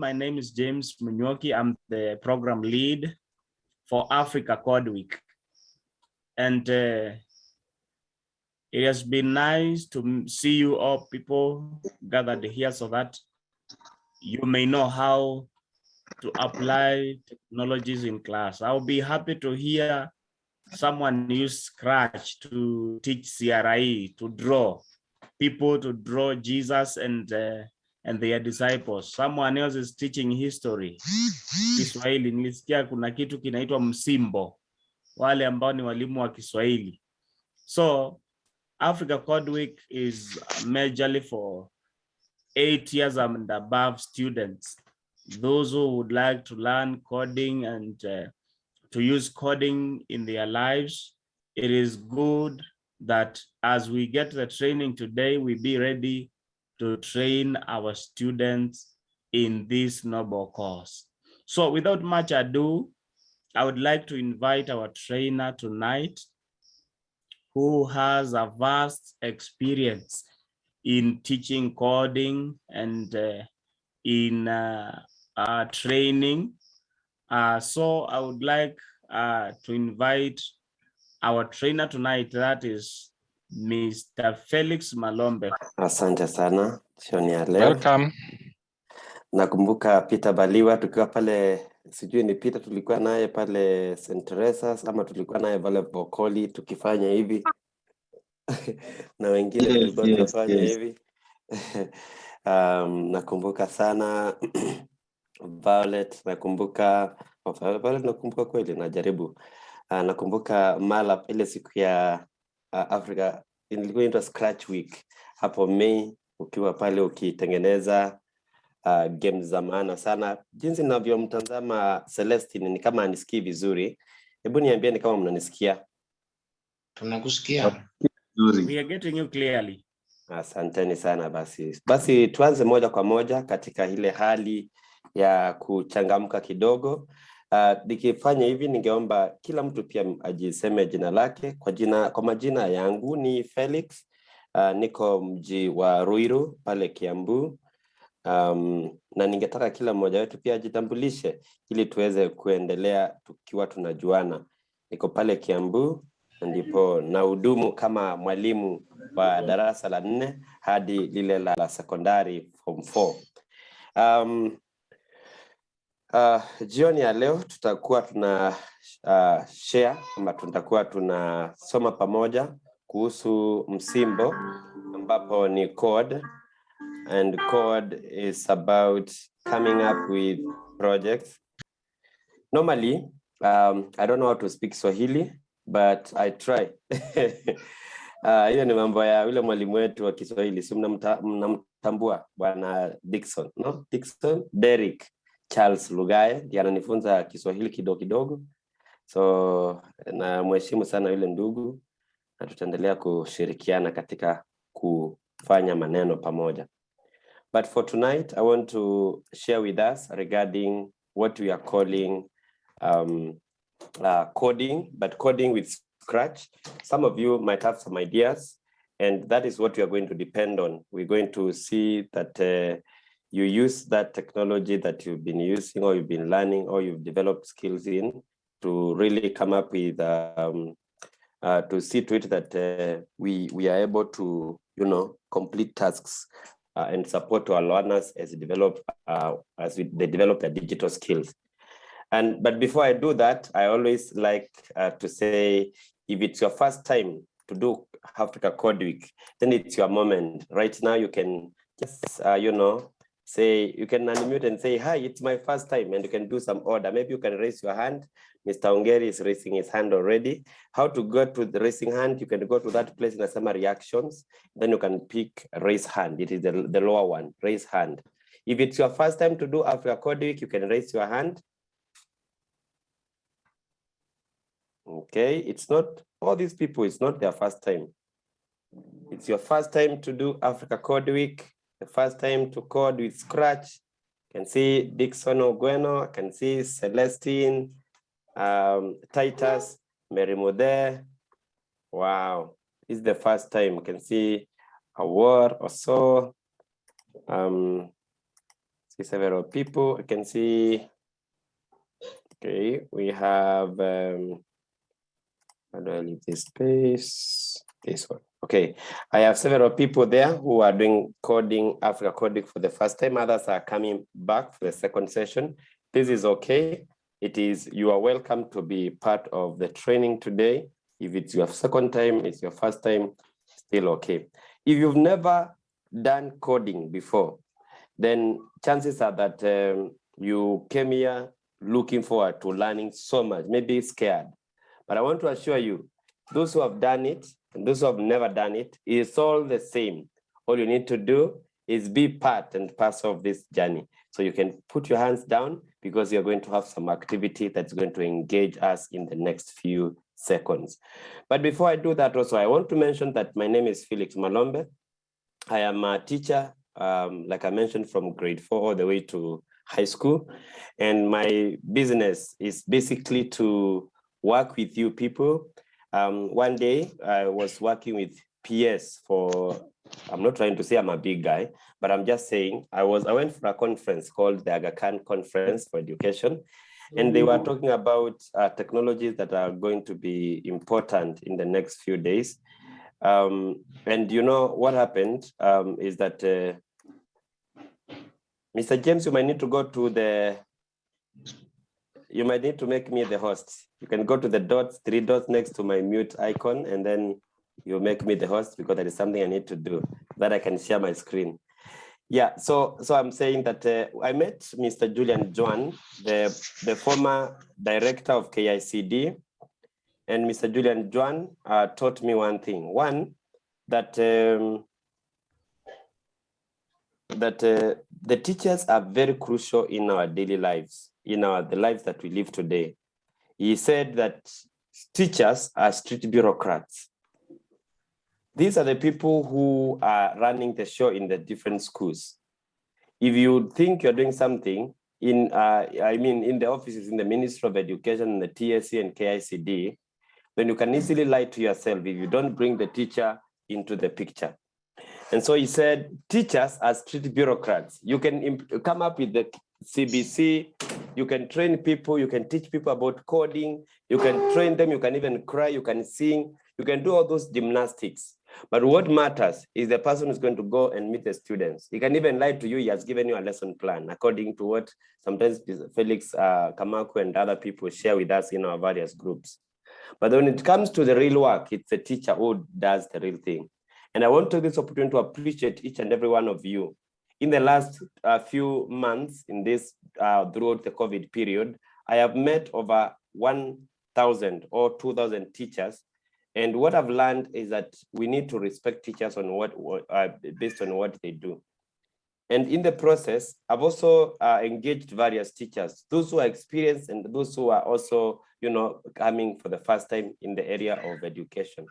My name is James Munyoki. I'm the program lead for Africa Code Week. And it has been nice to see you all people gathered here so that you may know how to apply technologies in class. I'll be happy to hear someone use Scratch to teach CRE, to draw people, to draw Jesus and their disciples. Someone else is teaching history. Kiswahili, nilisikia kuna kitu kinaitwa msimbo, wale ambao ni walimu wa Kiswahili. So Africa Code Week is majorly for 8 years and above students, those who would like to learn coding and to use coding in their lives. It is good that as we get the training today, we be ready to train our students in this noble cause. So without much ado, I would like to invite our trainer tonight, who has a vast experience in teaching coding and in training. So I would like to invite our trainer tonight, that is Mr. Felix Malombe. Asante sana, jioni ya leo. Welcome. Nakumbuka Peter Baliwa tukiwa pale, sijui ni Peter tulikuwa naye pale St. Teresa's ama tulikuwa naye pale Bokoli tukifanya hivi. Na wengine tulikuwa tunafanya hivi. Nakumbuka sana Violet, nakumbuka kweli najaribu. Nakumbuka Mala ile siku ya Africa ilikuwa inaitwa Scratch Week hapo Mei, ukiwa pale ukitengeneza games za maana sana. Jinsi ninavyomtazama Celestine ni kama anisikii vizuri. Hebu niambieni kama mnanisikia. Tunakusikia. We are getting you clearly. Asanteni sana basi. Basi tuanze moja kwa moja katika ile hali ya kuchangamka kidogo. Nikifanya hivi ningeomba kila mtu pia ajiseme jina lake. Kwa majina yangu ni Felix. Niko mji wa Ruiru pale Kiambu. Na ningetaka kila mmoja wetu pia ajitambulishe ili tuweze kuendelea tukiwa tunajuana. Niko pale Kiambu, ndipo nahudumu kama mwalimu wa darasa la 4 hadi lile la sekondari form 4. Jioni ya leo tutakuwa tuna share ama tutakuwa tunasoma pamoja kuhusu msimbo ambapo ni code, and code is about coming up with projects. Normally I don't know how to speak Swahili, but I try. Hiyo ni mambo ya yule mwalimu wetu wa Kiswahili, si mnamtambua bwana Dickson, no? Derek Charles Lugaye ndiye ananifunza Kiswahili kidogo kidogo. So na mheshimu sana yule ndugu, na tutaendelea kushirikiana katika kufanya maneno pamoja. But for tonight, I want to share with us regarding what we are calling coding, but coding with Scratch. Some of you might have some ideas, and that is what we are going to depend on. We're going to see that you use that technology that you've been using or you've been learning or you've developed skills in to really come up with, to see to it that we are able to, complete tasks and support our learners as they develop their digital skills. But before I do that, I always like to say, if it's your first time to do Africa Code Week, then it's your moment. Right now, you can just, say, you can unmute and say, hi, it's my first time, and you can do some order. Maybe you can raise your hand. Mr. Ongeri is raising his hand already. How to go to the raising hand? You can go to that place in the summer reactions. Then you can pick raise hand. It is the lower one, raise hand. If it's your first time to do Africa Code Week, you can raise your hand. Okay, it's not, all these people, it's not their first time. It's your first time to do Africa Code Week, the first time to code with Scratch. You can see Dixon Ogueno, I can see Celestine, Titus, Mary Mode. Wow, this is the first time. You can see a word or so. See several people. I can see. Okay, we have. How do I leave this space? This one. Okay, I have several people there who are doing coding, Africa coding for the first time. Others are coming back for the second session. This is okay. It is, you are welcome to be part of the training today. If it's your second time, it's your first time, still okay. If you've never done coding before, then chances are that you came here looking forward to learning so much, maybe scared. But I want to assure you, those who have done it and those who have never done it, it's all the same. All you need to do is be part and parcel of this journey. So you can put your hands down because you're going to have some activity that's going to engage us in the next few seconds. But before I do that also, I want to mention that my name is Felix Malombe. I am a teacher, like I mentioned, from grade 4 all the way to high school. And my business is basically to work with you people. One day I was working with PS for, I'm not trying to say I'm a big guy, but I'm just saying I went for a conference called the Aga Khan Conference for Education. And they were talking about technologies that are going to be important in the next few days. And you know what happened is that Mr. James, you might need to go to the, you might need to make me the host. You can go to the dots, 3 dots next to my mute icon, and then you make me the host because there is something I need to do that I can share my screen. Yeah, so I'm saying that I met Mr. Julian Joan, the former director of KICD, and Mr. Julian Joan taught me one thing. One, that the teachers are very crucial in our daily lives, in the lives that we live today. He said that teachers are street bureaucrats. These are the people who are running the show in the different schools. If you think you're doing something in, in the offices, in the Ministry of Education, the TSC and KICD, then you can easily lie to yourself if you don't bring the teacher into the picture. And so he said, teachers are street bureaucrats. You can come up with the CBC, you can train people, you can teach people about coding, you can train them, you can even cry, you can sing, you can do all those gymnastics. But what matters is the person who's going to go and meet the students. He can even lie to you, he has given you a lesson plan, according to what sometimes Felix Kamaku and other people share with us in our various groups. But when it comes to the real work, it's the teacher who does the real thing. And I want to take this opportunity to appreciate each and every one of you. In the last few months, in this throughout the COVID period, I have met over 1,000 or 2,000 teachers. And what I've learned is that we need to respect teachers on based on what they do. And in the process, I've also engaged various teachers, those who are experienced and those who are also, coming for the first time in the area of education.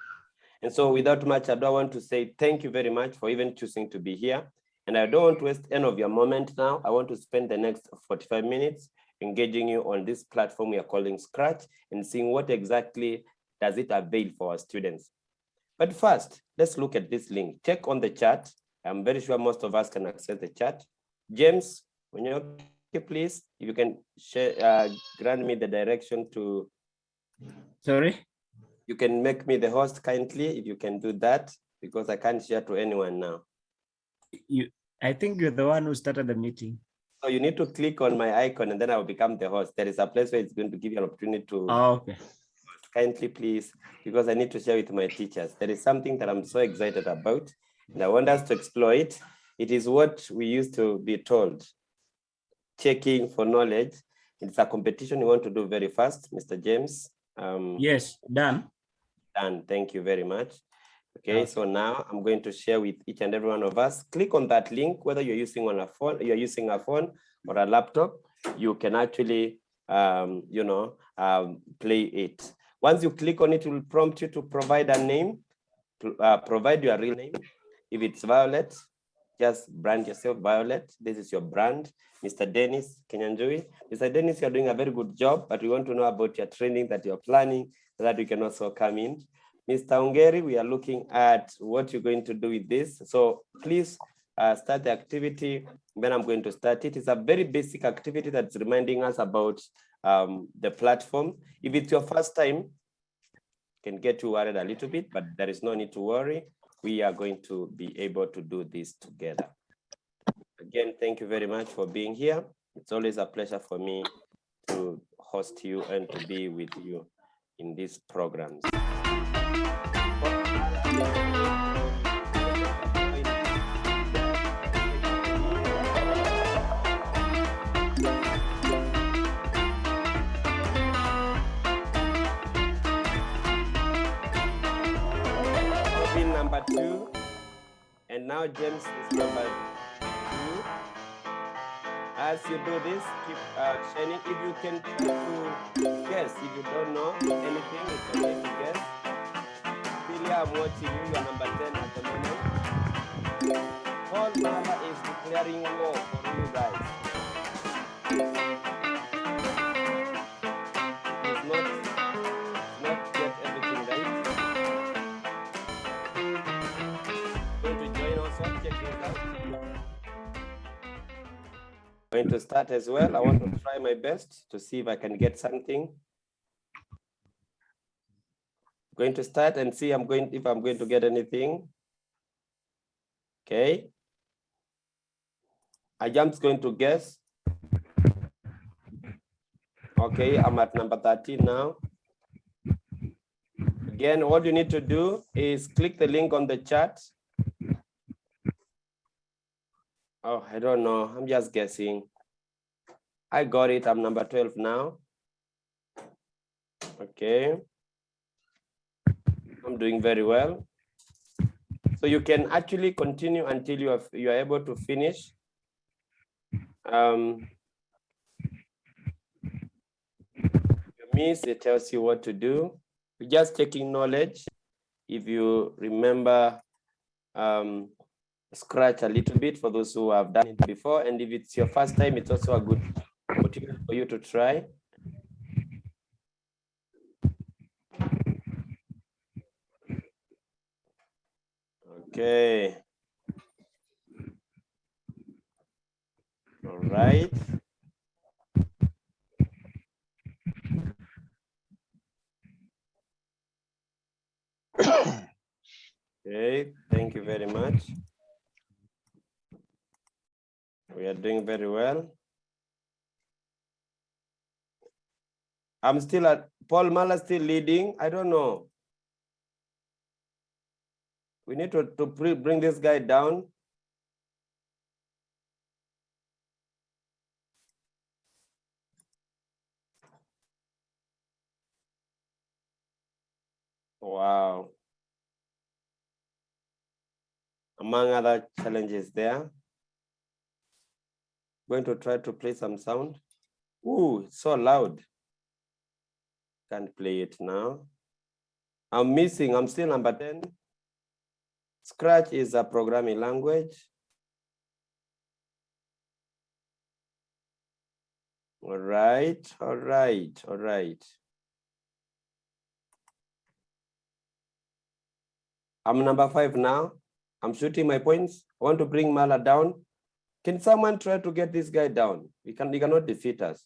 And so without much ado, I want to say thank you very much for even choosing to be here. And I don't want to waste any of your moment now. I want to spend the next 45 minutes engaging you on this platform we are calling Scratch and seeing what exactly does it avail for our students. But first, let's look at this link. Check on the chat. I'm very sure most of us can access the chat. James, when you're okay, please, if you can share, grant me the direction to... Sorry? You can make me the host kindly, if you can do that, because I can't share to anyone now. I think you're the one who started the meeting. So you need to click on my icon and then I'll become the host. There is a place where it's going to give you an opportunity to... Oh, okay. Kindly, please, because I need to share with my teachers. There is something that I'm so excited about, and I want us to explore it. It is what we used to be told, checking for knowledge. It's a competition we want to do very fast, Mr. James. Yes, done. Done, thank you very much. Okay, so now I'm going to share with each and every one of us. Click on that link, whether you're using on a phone, you're using a phone or a laptop, you can actually, play it. Once you click on it, it will prompt you to provide a name, provide your real name. If it's Violet, just brand yourself Violet. This is your brand. Mr. Dennis Kenyanjui. Mr. Dennis, you're doing a very good job, but we want to know about your training that you're planning so that we can also come in. Mr. Ongeri, we are looking at what you're going to do with this. So please start the activity. Then I'm going to start it. It's a very basic activity that's reminding us about the platform. If it's your first time, can get you worried a little bit, but there is no need to worry. We are going to be able to do this together. Again, thank you very much for being here. It's always a pleasure for me to host you and to be with you in these programs. Number 2, and now James is number 2. As you do this, keep shining. If you can try to guess, if you don't know anything, it's okay to guess. Celia, I'm watching you. You're number 10 at the moment. Paul Mala is declaring war for you guys. It's not get everything right. Going to join also. Check this out. Going to start as well. I want to try my best to see if I can get something. Going to start and see if I'm going to get anything. Okay. I am going to guess. Okay, I'm at number 13 now. Again, all you need to do is click the link on the chat. Oh, I don't know. I'm just guessing. I got it. I'm number 12 now. Okay. I'm doing very well. So you can actually continue until you are able to finish. You miss, it tells you what to do. You're just checking knowledge. If you remember Scratch a little bit for those who have done it before. And if it's your first time, it's also a good opportunity for you to try. Okay. All right. Okay, thank you very much. We are doing very well. I'm still at Paul Mala, still leading. I don't know. We need to bring this guy down. Wow. Among other challenges there. Going to try to play some sound. Ooh, it's so loud. Can't play it now. I'm still number 10. Scratch is a programming language. All right. I'm number 5 now. I'm shooting my points. I want to bring Mala down. Can someone try to get this guy down? He cannot defeat us.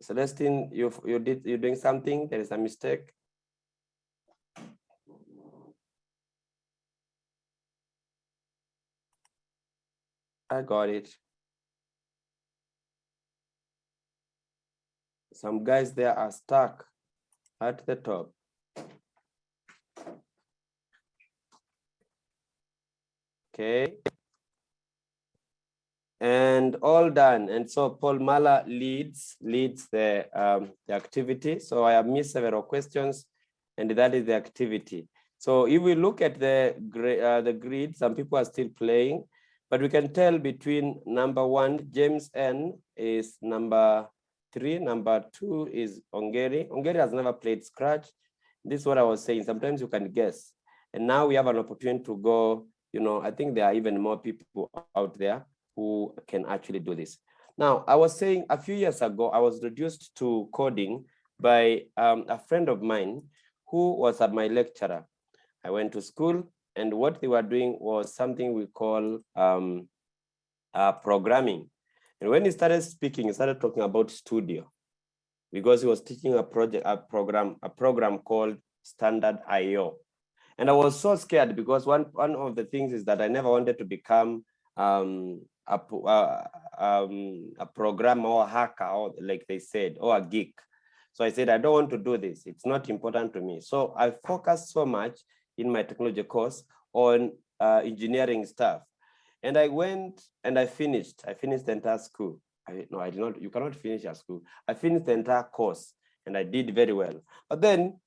Celestine, you're doing something. There is a mistake. I got it. Some guys there are stuck at the top. Okay. And all done. And so Paul Mala leads the activity. So I have missed several questions, and that is the activity. So if we look at the grid, some people are still playing, but we can tell between number 1, James N is number 3, number 2 is Ongeri. Ongeri has never played Scratch. This is what I was saying. Sometimes you can guess. And now we have an opportunity to go, I think there are even more people out there who can actually do this. Now, I was saying a few years ago, I was introduced to coding by a friend of mine who was my lecturer. I went to school And what they were doing was something we call programming. And when he started speaking, he started talking about studio, because he was teaching a program called Standard IO. And I was so scared because one of the things is that I never wanted to become a programmer or a hacker, or like they said, or a geek. So I said, I don't want to do this. It's not important to me. So I focused so much in my technology course on engineering stuff. And I went and I finished the entire school. No, I did not. You cannot finish a school. I finished the entire course and I did very well. But then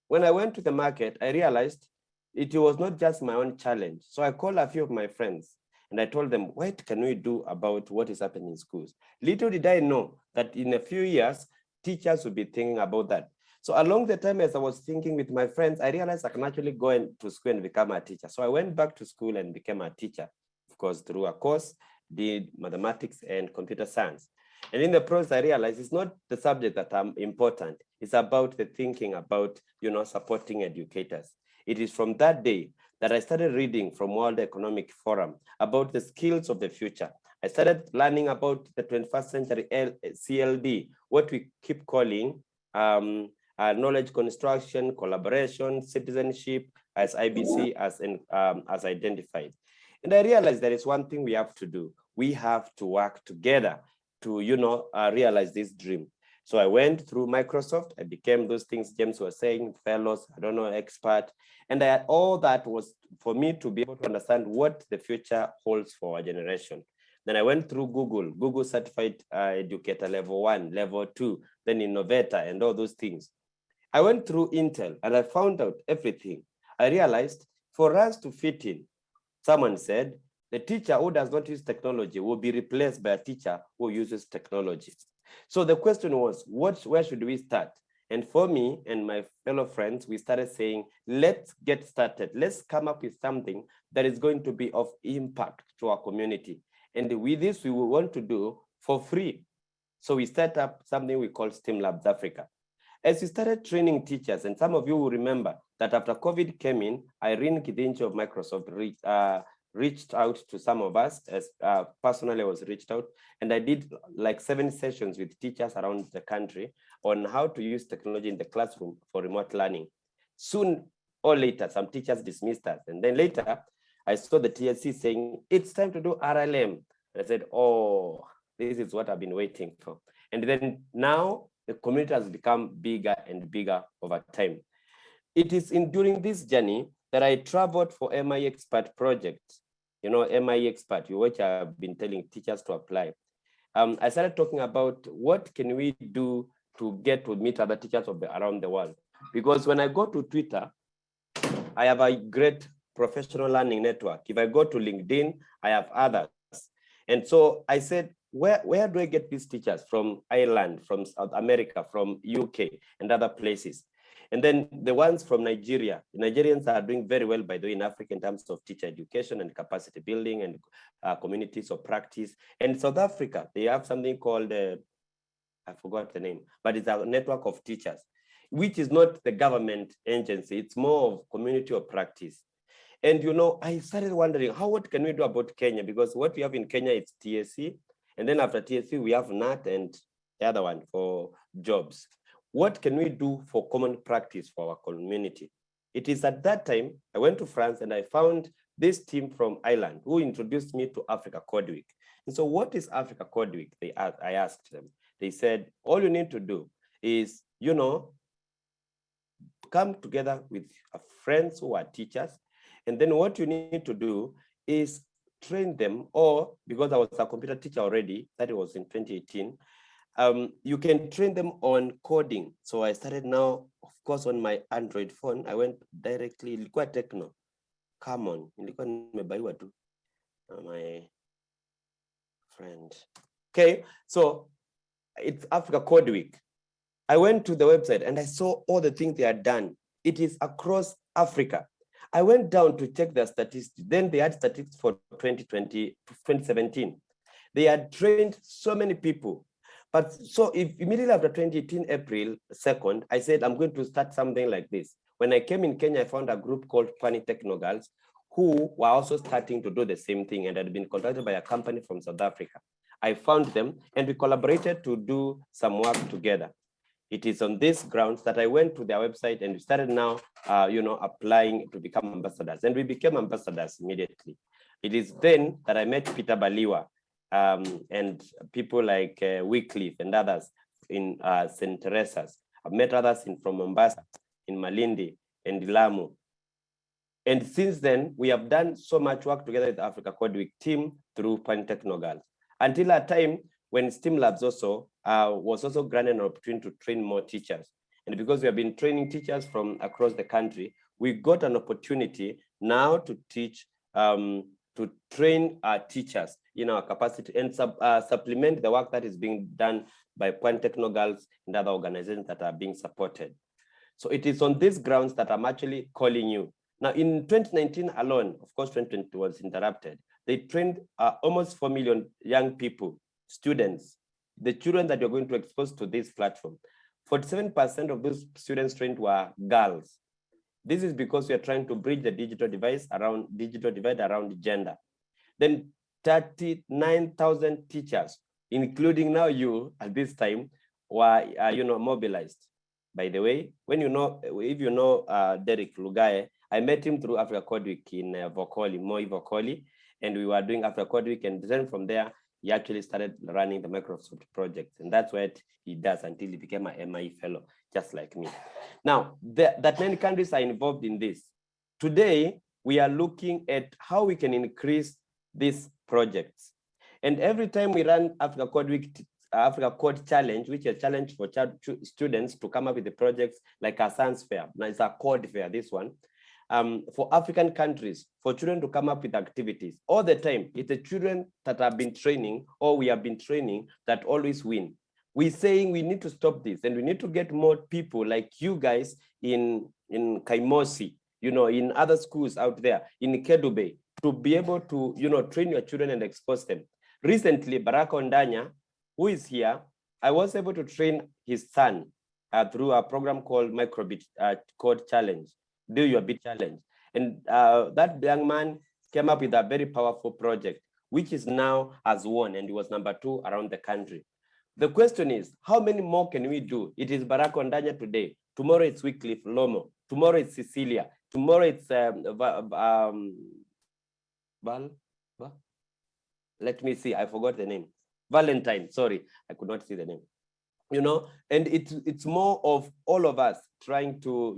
when I went to the market, I realized it was not just my own challenge. So I called a few of my friends and I told them, what can we do about what is happening in schools? Little did I know that in a few years, teachers would be thinking about that. So along the time as I was thinking with my friends, I realized I can actually go to school and become a teacher. So I went back to school and became a teacher, of course, through a course, did mathematics and computer science. And in the process, I realized it's not the subject that I'm important. It's about the thinking about, supporting educators. It is from that day that I started reading from World Economic Forum about the skills of the future. I started learning about the 21st century CLD, what we keep calling knowledge construction, collaboration, citizenship, as IBC as identified. And I realized there is one thing we have to do. We have to work together to, realize this dream. So I went through Microsoft. I became those things James was saying, fellows, expert. And all that was for me to be able to understand what the future holds for our generation. Then I went through Google certified educator level 1, level 2, then innovator and all those things. I went through Intel and I found out everything. I realized for us to fit in, someone said, the teacher who does not use technology will be replaced by a teacher who uses technology. So the question was, where should we start? And for me and my fellow friends, we started saying, let's get started. Let's come up with something that is going to be of impact to our community. And with this, we will want to do for free. So we set up something we call STEAM Labs Africa. As we started training teachers, and some of you will remember that after COVID came in, Irene Kidinchi of Microsoft reached out to some of us, as personally I was reached out, and I did like 7 sessions with teachers around the country on how to use technology in the classroom for remote learning. Soon or later, some teachers dismissed us. And then later, I saw the TSC saying, it's time to do RLM. And I said, oh, this is what I've been waiting for. And then now the community has become bigger and bigger over time. It is during this journey that I traveled for MI Expert project. MI Expert, which I've been telling teachers to apply. I started talking about what can we do to get to meet other teachers around the world. Because when I go to Twitter, I have a great professional learning network. If I go to LinkedIn, I have others. And so I said, where do I get these teachers? From Ireland, from South America, from UK, and other places. And then the ones from Nigeria. Nigerians are doing very well, by the way, in Africa in terms of teacher education and capacity building and communities of practice. And South Africa, they have something called, I forgot the name, but it's a network of teachers, which is not the government agency. It's more of community of practice. And, I started wondering, what can we do about Kenya? Because what we have in Kenya is TSC. And then after TSC, we have NAT and the other one for jobs. What can we do for common practice for our community? It is at that time, I went to France and I found this team from Ireland who introduced me to Africa Code Week. And so what is Africa Code Week? I asked them. They said, all you need to do is, come together with friends who are teachers. And then what you need to do is train them, or because I was a computer teacher already, that was in 2018, you can train them on coding. So I started now, of course, on my Android phone. I went directly, ilikuwa Techno. Come on, ilikuwa nimebaiwa tu. My friend. Okay, so it's Africa Code Week. I went to the website and I saw all the things they had done. It is across Africa. I went down to check their statistics. Then they had statistics for 2017. They had trained so many people. But so if immediately after 2018, April 2nd, I said, I'm going to start something like this. When I came in Kenya, I found a group called Funny Techno Girls, who were also starting to do the same thing and had been contacted by a company from South Africa. I found them and we collaborated to do some work together. It is on this grounds that I went to their website and we started now, applying to become ambassadors, and we became ambassadors immediately. It is then that I met Peter Baliwa and people like Wycliffe and others in St. Teresa's. I've met others from Mombasa, in Malindi, and Lamu. And since then, we have done so much work together with the Africa Code Week team through Pan-Technogirls. Until a time when STEAM Labs also was also granted an opportunity to train more teachers. And because we have been training teachers from across the country, we got an opportunity now to teach, to train our teachers in our capacity and supplement the work that is being done by Pan-Technogirls and other organizations that are being supported. So it is on these grounds that I'm actually calling you. Now, in 2019 alone, of course, 2020 was interrupted. They trained almost 4 million young people, students, the children that you're going to expose to this platform. 47% of those students trained were girls. This is because we are trying to bridge the digital divide around gender. Then 39,000 teachers, including now you at this time, were mobilized. By the way, if you know Derek Lugae, I met him through Africa Code Week in Moi Vokoli, and we were doing Africa Code Week, and then from there, he actually started running the Microsoft project, and that's what he does until he became a MIE fellow, just like me. Now, that many countries are involved in this. Today, we are looking at how we can increase these projects. And every time we run Africa Code Week, Africa Code Challenge, which is a challenge for students to come up with the projects like a science fair. Now it's a code fair, this one. For African countries, for children to come up with activities all the time. It's the children that have been training or we have been training that always win. We're saying we need to stop this and we need to get more people like you guys in Kaimosi, in other schools out there, in Kedube, to be able to, train your children and expose them. Recently, Baraka Ondanya, who is here, I was able to train his son through a program called Microbit Code Challenge. Do your bit challenge. And that young man came up with a very powerful project, which is now has won, and he was number 2 around the country. The question is, how many more can we do? It is Baraka Ondanya today. Tomorrow it's Wycliffe Lomo. Tomorrow it's Cecilia. Tomorrow it's let me see, I forgot the name. Valentine, sorry, I could not see the name. And it's more of all of us trying to,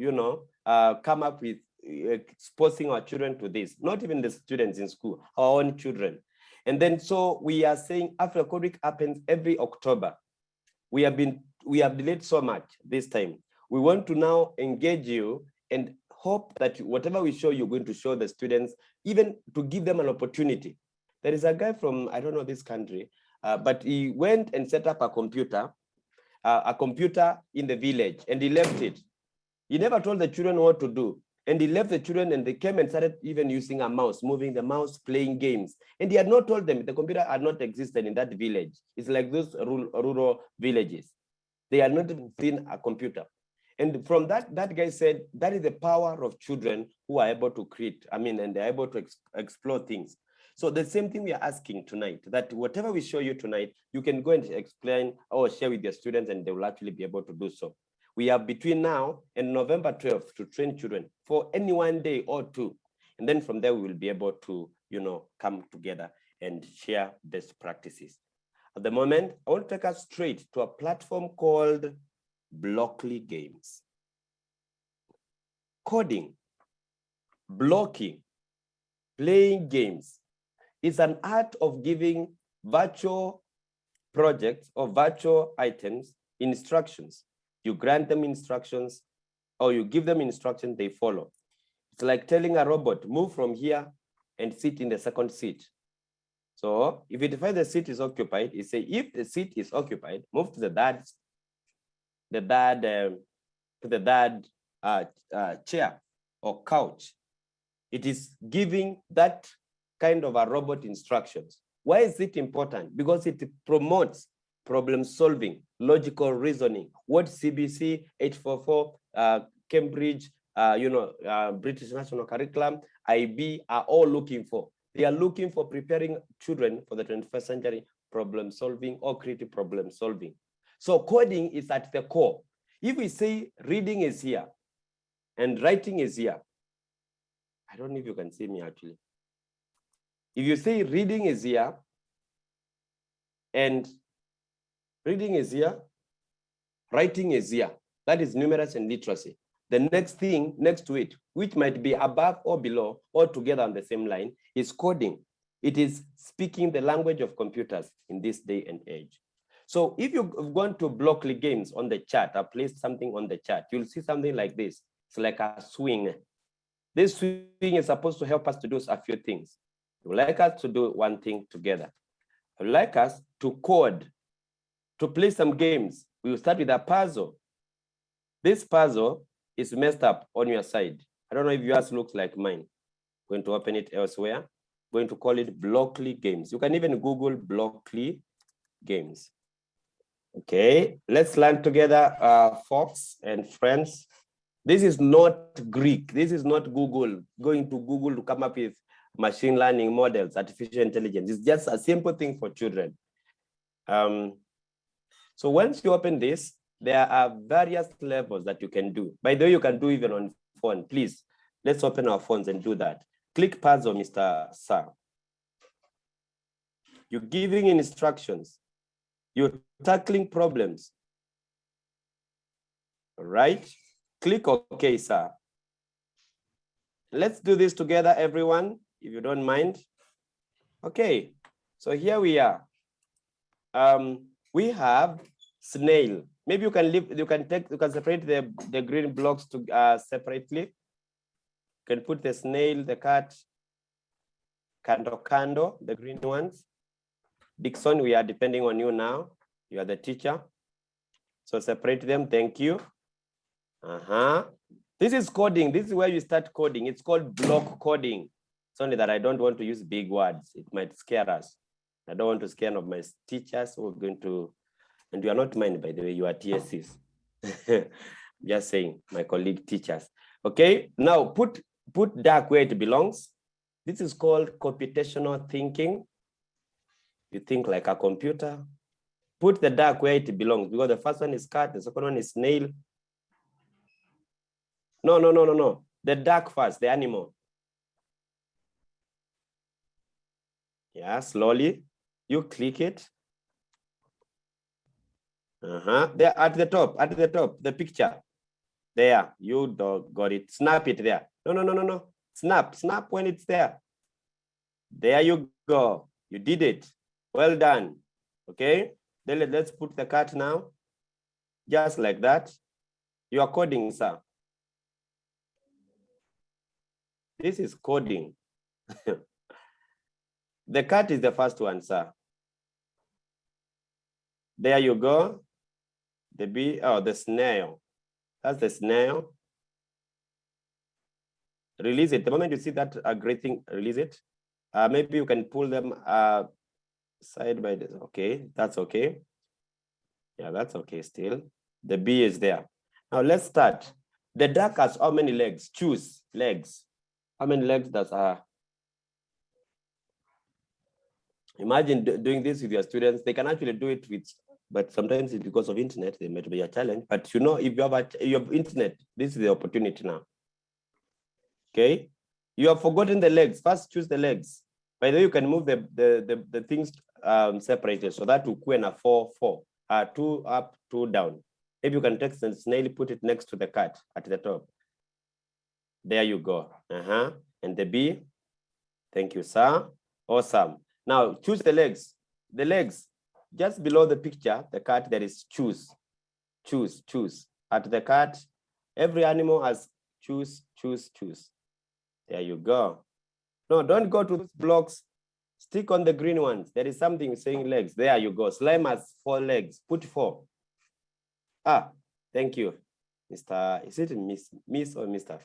come up with exposing our children to this, not even the students in school, our own children. And then, so we are saying Africa Code Week happens every October. We have delayed so much this time. We want to now engage you and hope that whatever we show, you're going to show the students, even to give them an opportunity. There is a guy from, I don't know this country, but he went and set up a computer in the village, and he left it. He never told the children what to do. And he left the children and they came and started even using a mouse, moving the mouse, playing games. And he had not told them the computer had not existed in that village. It's like those rural villages. They had not even seen a computer. And from that guy said, that is the power of children who are able to create, and they're able to explore things. So the same thing we are asking tonight, that whatever we show you tonight, you can go and explain or share with your students, and they will actually be able to do so. We have between now and November 12th to train children for any 1 day or 2. And then from there, we will be able to, come together and share best practices. At the moment, I want to take us straight to a platform called Blockly Games. Coding, blocking, playing games is an art of giving virtual projects or virtual items instructions. You grant them instructions or you give them instructions, they follow. It's like telling a robot, move from here and sit in the second seat. So if it finds the seat is occupied, it say, if the seat is occupied, move to the third chair or couch. It is giving that kind of a robot instructions. Why is it important? Because it promotes problem solving, logical reasoning, what CBC 844, Cambridge British National Curriculum, IB are all looking for. They are looking for preparing children for the 21st century problem solving or creative problem solving. So coding is at the core. If we say reading is here and writing is here, I don't know if you can see me actually. If you say reading is here and reading is here, writing is here, that is numeracy and literacy. The next thing next to it, which might be above or below or together on the same line, is coding. It is speaking the language of computers in this day and age. So if you've gone to Blockly Games on the chat, I placed something on the chat, you'll see something like this. It's like a swing. This swing is supposed to help us to do a few things. I would like us to do one thing together. I would like us to code, to play some games. We will start with a puzzle. This puzzle is messed up on your side. I don't know if yours looks like mine. I'm going to open it elsewhere. I'm going to call it Blockly Games. You can even Google Blockly Games. Okay, let's learn together, folks and friends. This is not Greek. This is not Google, going to Google to come up with machine learning models, artificial intelligence. It's just a simple thing for children. So once you open this, there are various levels that you can do. By the way, you can do even on phone. Please, let's open our phones and do that. Click puzzle, Mr. Sir. You're giving instructions. You're tackling problems. All right. Click OK, sir. Let's do this together, everyone, if you don't mind. Okay. So here we are. We have snail. Maybe you can separate the green blocks to separately. You can put the snail, the cat, kando, the green ones. Dixon, we are depending on you now. You are the teacher. So separate them, thank you. This is coding. This is where you start coding. It's called block coding. It's only that I don't want to use big words. It might scare us. I don't want to scare of my teachers who are going to, and you are not mine, by the way, you are TSCs. Just saying, my colleague teachers. Okay, now put dark where it belongs. This is called computational thinking. You think like a computer. Put the dark where it belongs, because the first one is cat, the second one is snail. No. The dark first, the animal. Yeah, slowly. You click it. There at the top, the picture. There, you got it. Snap it there. No. Snap when it's there. There you go. You did it. Well done. Okay. Then let's put the cat now. Just like that. You are coding, sir. This is coding. The cat is the first one, sir. There you go. The bee, the snail. That's the snail. Release it. The moment you see that great thing, release it. Maybe you can pull them side by this. Okay, that's okay. Yeah, that's okay still. The bee is there. Now let's start. The duck has how many legs? Choose legs. How many legs does Imagine doing this with your students. They can actually do it with, but sometimes it's because of internet, they might be a challenge. But you know, if you have internet, this is the opportunity now. Okay, you have forgotten the legs. First, choose the legs. By the way, you can move the things separated, so that will create a 4-4. 2 up, 2 down. If you can take the snail, put it next to the cat at the top. There you go. And the bee. Thank you, sir. Awesome. Now choose the legs. The legs, just below the picture, the cat, there is choose. Choose. At the cat, every animal has choose. There you go. No, don't go to those blocks. Stick on the green ones. There is something saying legs. There you go. Slime has 4 legs. Put 4. Thank you. Mr. Is it Miss or Mr.?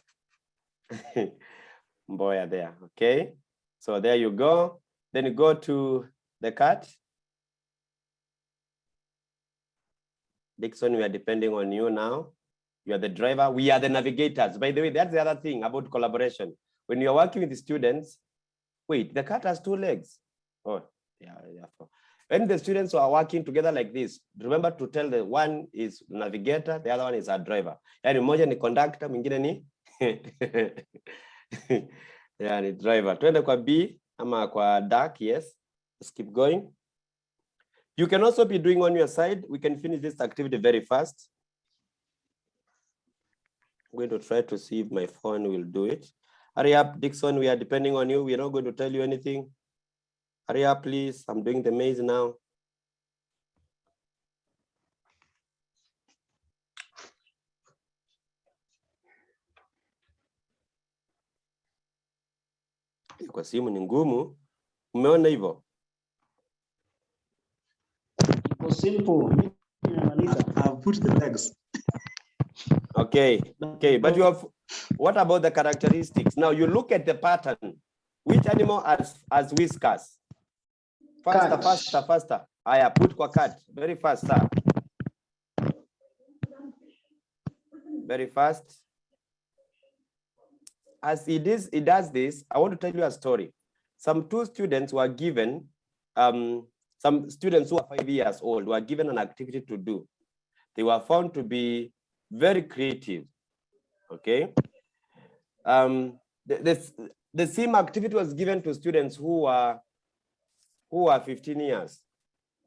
Mboya there. Okay. So there you go. Then you go to the cat. Dixon, we are depending on you now. You are the driver. We are the navigators. By the way, that's the other thing about collaboration. When you're working with the students, wait, the cat has 2 legs. Oh, yeah. When the students are working together like this, remember to tell the one is navigator, the other one is a driver. Yani mmoja ni conductor, mwingine ni yani driver. Twende kwa B ama kwa dark, yes. Let's keep going. You can also be doing on your side. We can finish this activity very fast. I'm going to try to see if my phone will do it. Hurry up, Dixon, we are depending on you. We're not going to tell you anything. Hurry up, please. I'm doing the maze now. Kwa simu ni ngumu. Umeona hivyo? It's simple. I've put the legs. Okay, but you have, what about the characteristics? Now you look at the pattern. Which animal has whiskers? Faster, Cat. faster. Aya, put kwa cat. Very fast, sir. Very fast. As it does this, I want to tell you a story. Some 2 students were given, some students who are 5 years old were given an activity to do. They were found to be very creative. Okay. The same activity was given to students who are 15 years.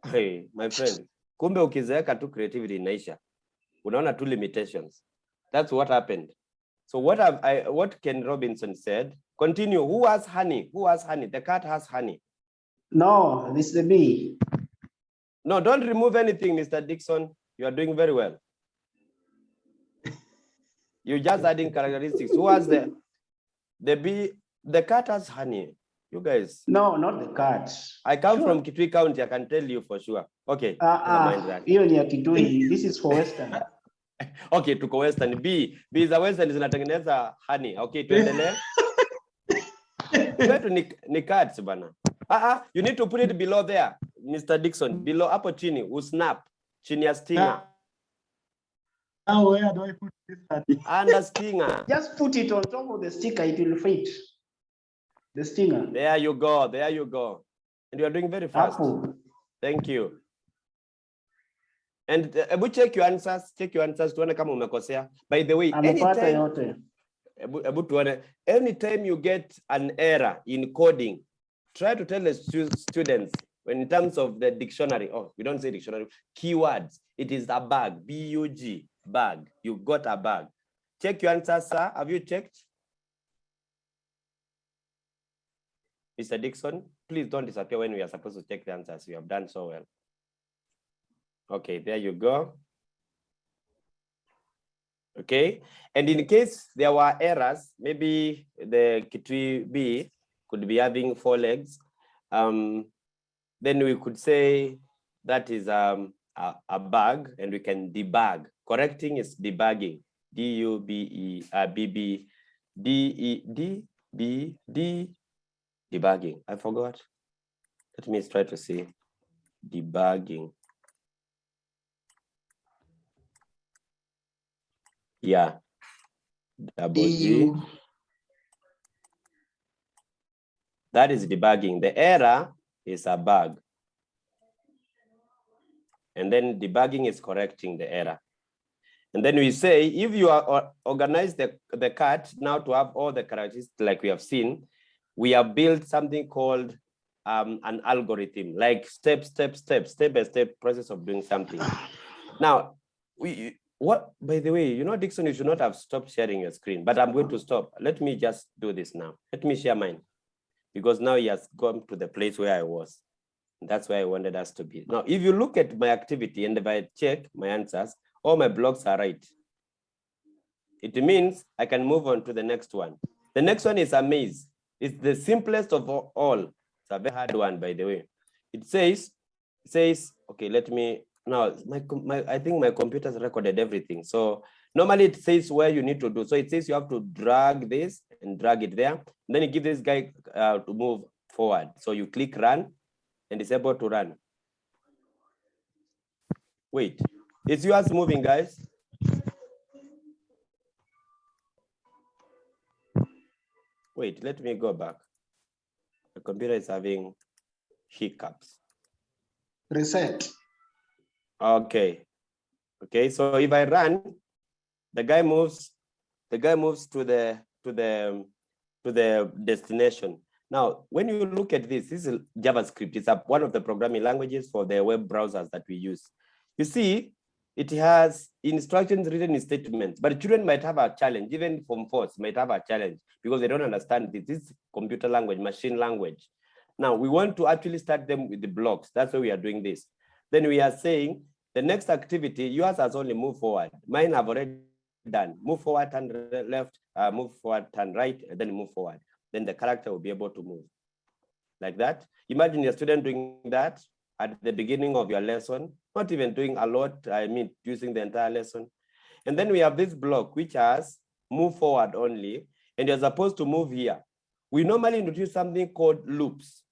Hey, my friend, kumbe ukizeeka tu creativity inaisha. Unaona tu limitations. That's what happened. So what Ken Robinson said, continue. Who has honey? Who has honey? The cat has honey. No, this is the bee. No, don't remove anything, Mr. Dixon. You are doing very well. You're just adding characteristics. Who has the bee? The cat has honey. You guys. No, not the cat. I come from Kitui County. I can tell you for sure. Okay. Never mind that. Hiyo ni ya Kitui. This is for Western. Okay, tuko Western. B za Western zinatengeneza honey. Okay, tuendelee. Kwetu ni cats bana. You need to put it below there, Mr. Dixon. Below hapo chini, snap. Chini ya stinger. Now where do I put this? Under stinger. Just put it on top of the sticker, it will fit. The stinger. There you go. And you are doing very fast. Apple. Thank you. And check your answers. Tuone kama umekosea. By the way, anytime you get an error in coding, try to tell the students when in terms of the dictionary. Oh, we don't say dictionary. Keywords. It is a bag. B-U-G. Bag. You got a bag. Check your answers, sir. Have you checked? Mr. Dixon, please don't disappear when we are supposed to check the answers. You have done so well. Okay, there you go. Okay, and in case there were errors, maybe the Kitui B could be having 4 legs. Then we could say that is a bug, and we can debug. Correcting is debugging. D-U-B-E-B-B-D-E-D-B-D. Debugging. I forgot. Let me try to see. Debugging. Yeah. Double G. That is debugging. The error is a bug. And then debugging is correcting the error. And then we say, if you are organize the cat now to have all the characteristics like we have seen, we have built something called an algorithm, like step by step process of doing something. Now, by the way, you know, Dixon, you should not have stopped sharing your screen, but I'm going to stop. Let me just do this now. Let me share mine, because now he has gone to the place where I was. That's where I wanted us to be. Now, if you look at my activity and if I check my answers, all my blocks are right. It means I can move on to the next one. The next one is a maze. It's the simplest of all. It's a very hard one, by the way. It says, okay, let me, now, I think my computer's recorded everything. So normally it says where you need to do. So it says you have to drag this and drag it there. And then you give this guy to move forward. So you click run and it's able to run. Wait, is yours moving, guys? Wait, let me go back. The computer is having hiccups. Reset. Okay. Okay, so if I run, the guy moves to the destination. Now, when you look at this is JavaScript. It's one of the programming languages for the web browsers that we use. You see, it has instructions written in statements, but children might have a challenge, even from force might have a challenge because they don't understand this. This is computer language, machine language. Now, we want to actually start them with the blocks. That's why we are doing this. Then we are saying the next activity, yours has only moved forward. Mine have already done. Move forward, turn left, move forward, turn right, and then move forward. Then the character will be able to move like that. Imagine your student doing that at the beginning of your lesson, not even doing a lot, I mean, using the entire lesson. And then we have this block, which has move forward only, and you're supposed to move here. We normally introduce something called loops,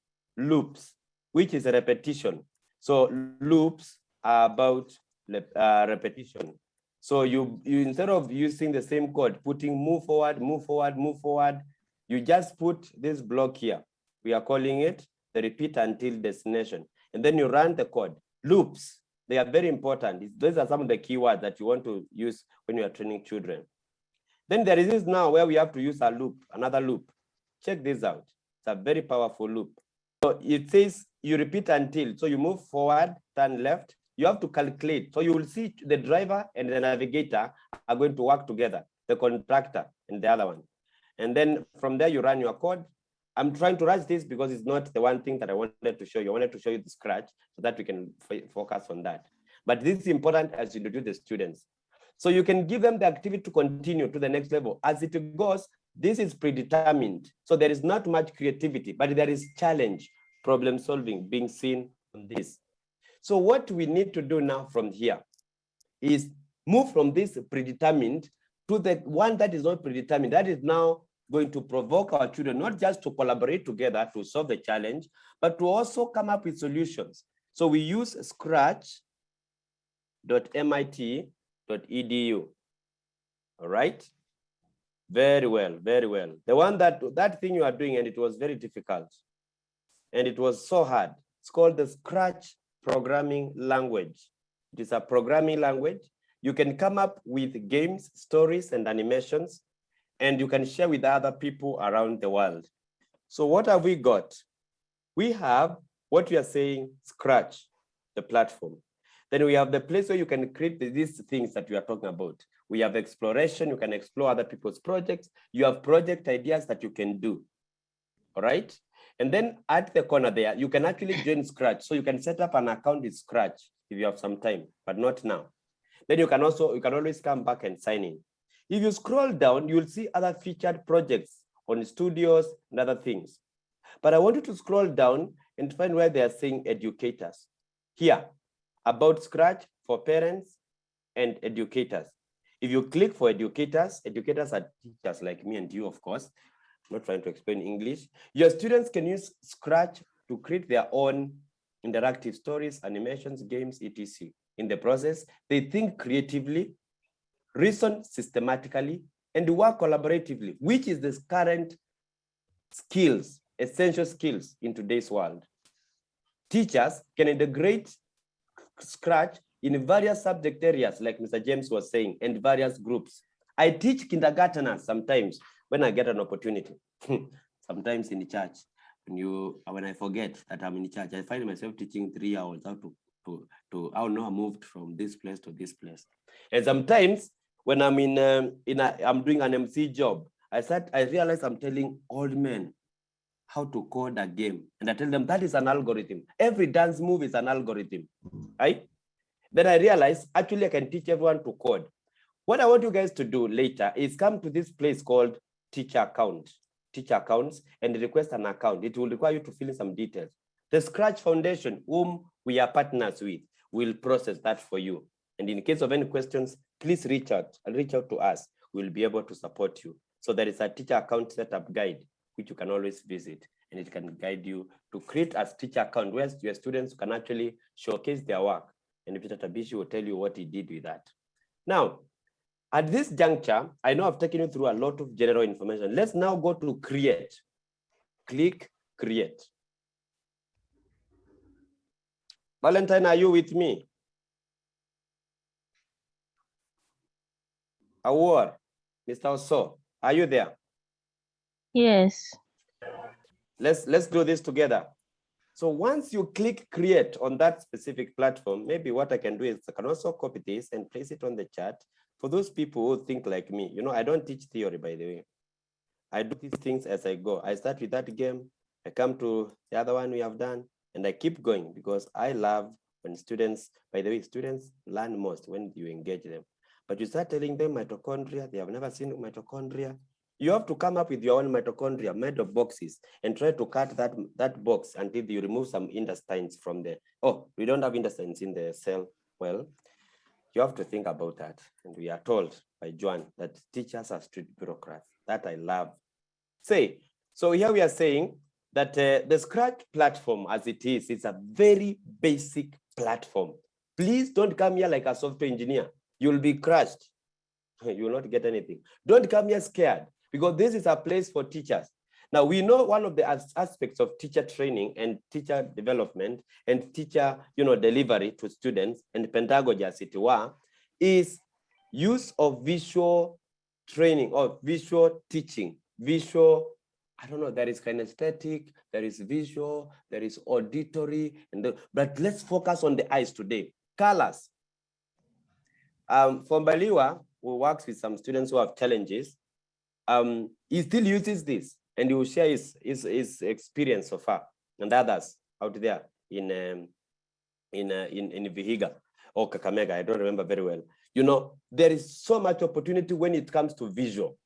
which is a repetition. So loops are about repetition. So you instead of using the same code, putting move forward, move forward, move forward, you just put this block here. We are calling it the repeat until destination. And then you run the code. Loops, they are very important. Those are some of the keywords that you want to use when you are training children. Then there is this now where we have to use a loop, another loop. Check this out. It's a very powerful loop. So it says you repeat until, so you move forward, turn left, you have to calculate. So you will see the driver and the navigator are going to work together, the contractor and the other one. And then from there you run your code. I'm trying to rush this because it's not the one thing that I wanted to show you. I wanted to show you the scratch so that we can focus on that. But this is important as you introduce the students. So you can give them the activity to continue to the next level. As it goes, this is predetermined. So there is not much creativity, but there is challenge, problem solving being seen on this. So what we need to do now from here is move from this predetermined to the one that is not predetermined. That is now going to provoke our children, not just to collaborate together to solve the challenge, but to also come up with solutions. So we use scratch.mit.edu. All right. Very well, very well. The one that thing you are doing, and it was very difficult. And it was so hard. It's called the Scratch programming language. It is a programming language. You can come up with games, stories, and animations, and you can share with other people around the world. So what have we got? We have what we are saying, Scratch, the platform. Then we have the place where you can create these things that we are talking about. We have exploration, you can explore other people's projects. You have project ideas that you can do, all right? And then at the corner there, you can actually join Scratch. So you can set up an account with Scratch if you have some time, but not now. Then you can always come back and sign in. If you scroll down, you'll see other featured projects on studios and other things. But I want you to scroll down and find where they are saying educators. Here, about Scratch for parents and educators. If you click for educators, educators are teachers like me and you, of course. I'm not trying to explain English. Your students can use Scratch to create their own interactive stories, animations, games, etc. In the process, they think creatively, reason systematically, and work collaboratively, which is the current skills, essential skills in today's world. Teachers can integrate Scratch in various subject areas, like Mr. James was saying, and various groups. I teach kindergarteners sometimes when I get an opportunity. Sometimes in the church, when I forget that I'm in church, I find myself teaching 3 hours how to how now I moved from this place to this place. And sometimes when I'm I'm doing an MC job, I realize I'm telling old men how to code a game. And I tell them that is an algorithm. Every dance move is an algorithm, right? Then I realize actually I can teach everyone to code. What I want you guys to do later is come to this place called teacher accounts, and request an account. It will require you to fill in some details. The Scratch Foundation, whom we are partners with, will process that for you. And in case of any questions, please reach out to us. We'll be able to support you. So there is a teacher account setup guide, which you can always visit, and it can guide you to create a teacher account where your students can actually showcase their work. And Peter Tabishi will tell you what he did with that. Now, At this juncture, I know I've taken you through a lot of general information. Let's now go to create. Click create. Valentine, are you with me? Award, Mr. Oso, are you there? Yes. Let's do this together. So once you click create on that specific platform, maybe what I can do is I can also copy this and place it on the chat for those people who think like me. You know, I don't teach theory, by the way. I do these things as I go. I start with that game, I come to the other one we have done, and I keep going because I love when students, by the way, students learn most when you engage them. But you start telling them mitochondria, they have never seen mitochondria. You have to come up with your own mitochondria made of boxes and try to cut that box until you remove some intestines from there. Oh, we don't have intestines in the cell. Well, you have to think about that. And we are told by Joan that teachers are street bureaucrats. That I love. So here we are saying that the Scratch platform as it is, it's a very basic platform. Please don't come here like a software engineer. You'll be crushed. You will not get anything. Don't come here scared because this is a place for teachers. Now we know one of the aspects of teacher training and teacher development and teacher, delivery to students and pedagogy as it were, is use of visual training or visual teaching. Visual, I don't know, there is kinesthetic, there is visual, there is auditory, but let's focus on the eyes today. Colors. For Baliwa, who works with some students who have challenges, he still uses this and he will share his experience so far and others out there in Vihiga or Kakamega, I don't remember very well. There is so much opportunity when it comes to visual.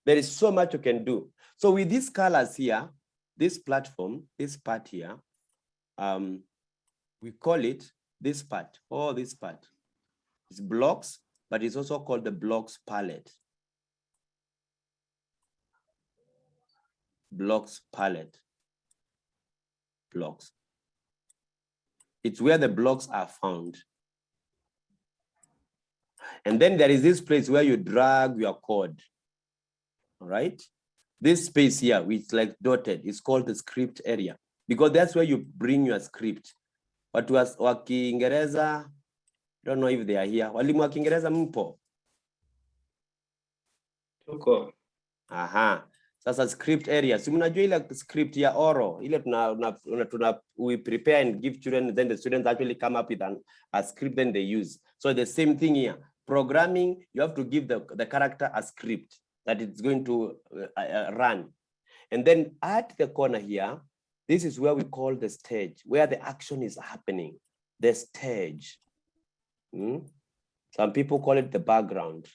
There is so much you can do. So with these colors here, this platform, this part here, we call it this part, this part. It's blocks, but it's also called the blocks palette. Blocks palette. Blocks. It's where the blocks are found. And then there is this place where you drag your code. All right? This space here, which is like dotted, is called the script area because that's where you bring your script. Watu wa Kiingereza, don't know if they are here. Walimu wa Kiingereza mpo? Tuko. Aha. Sasa script area. Si mnajua ile script ya oral, ile we prepare and give children, then the students actually come up with a script, then they use. So the same thing here. Programming, you have to give the character a script that it's going to run. And then at the corner here, this is where we call the stage, where the action is happening. The stage. Some people call it the background.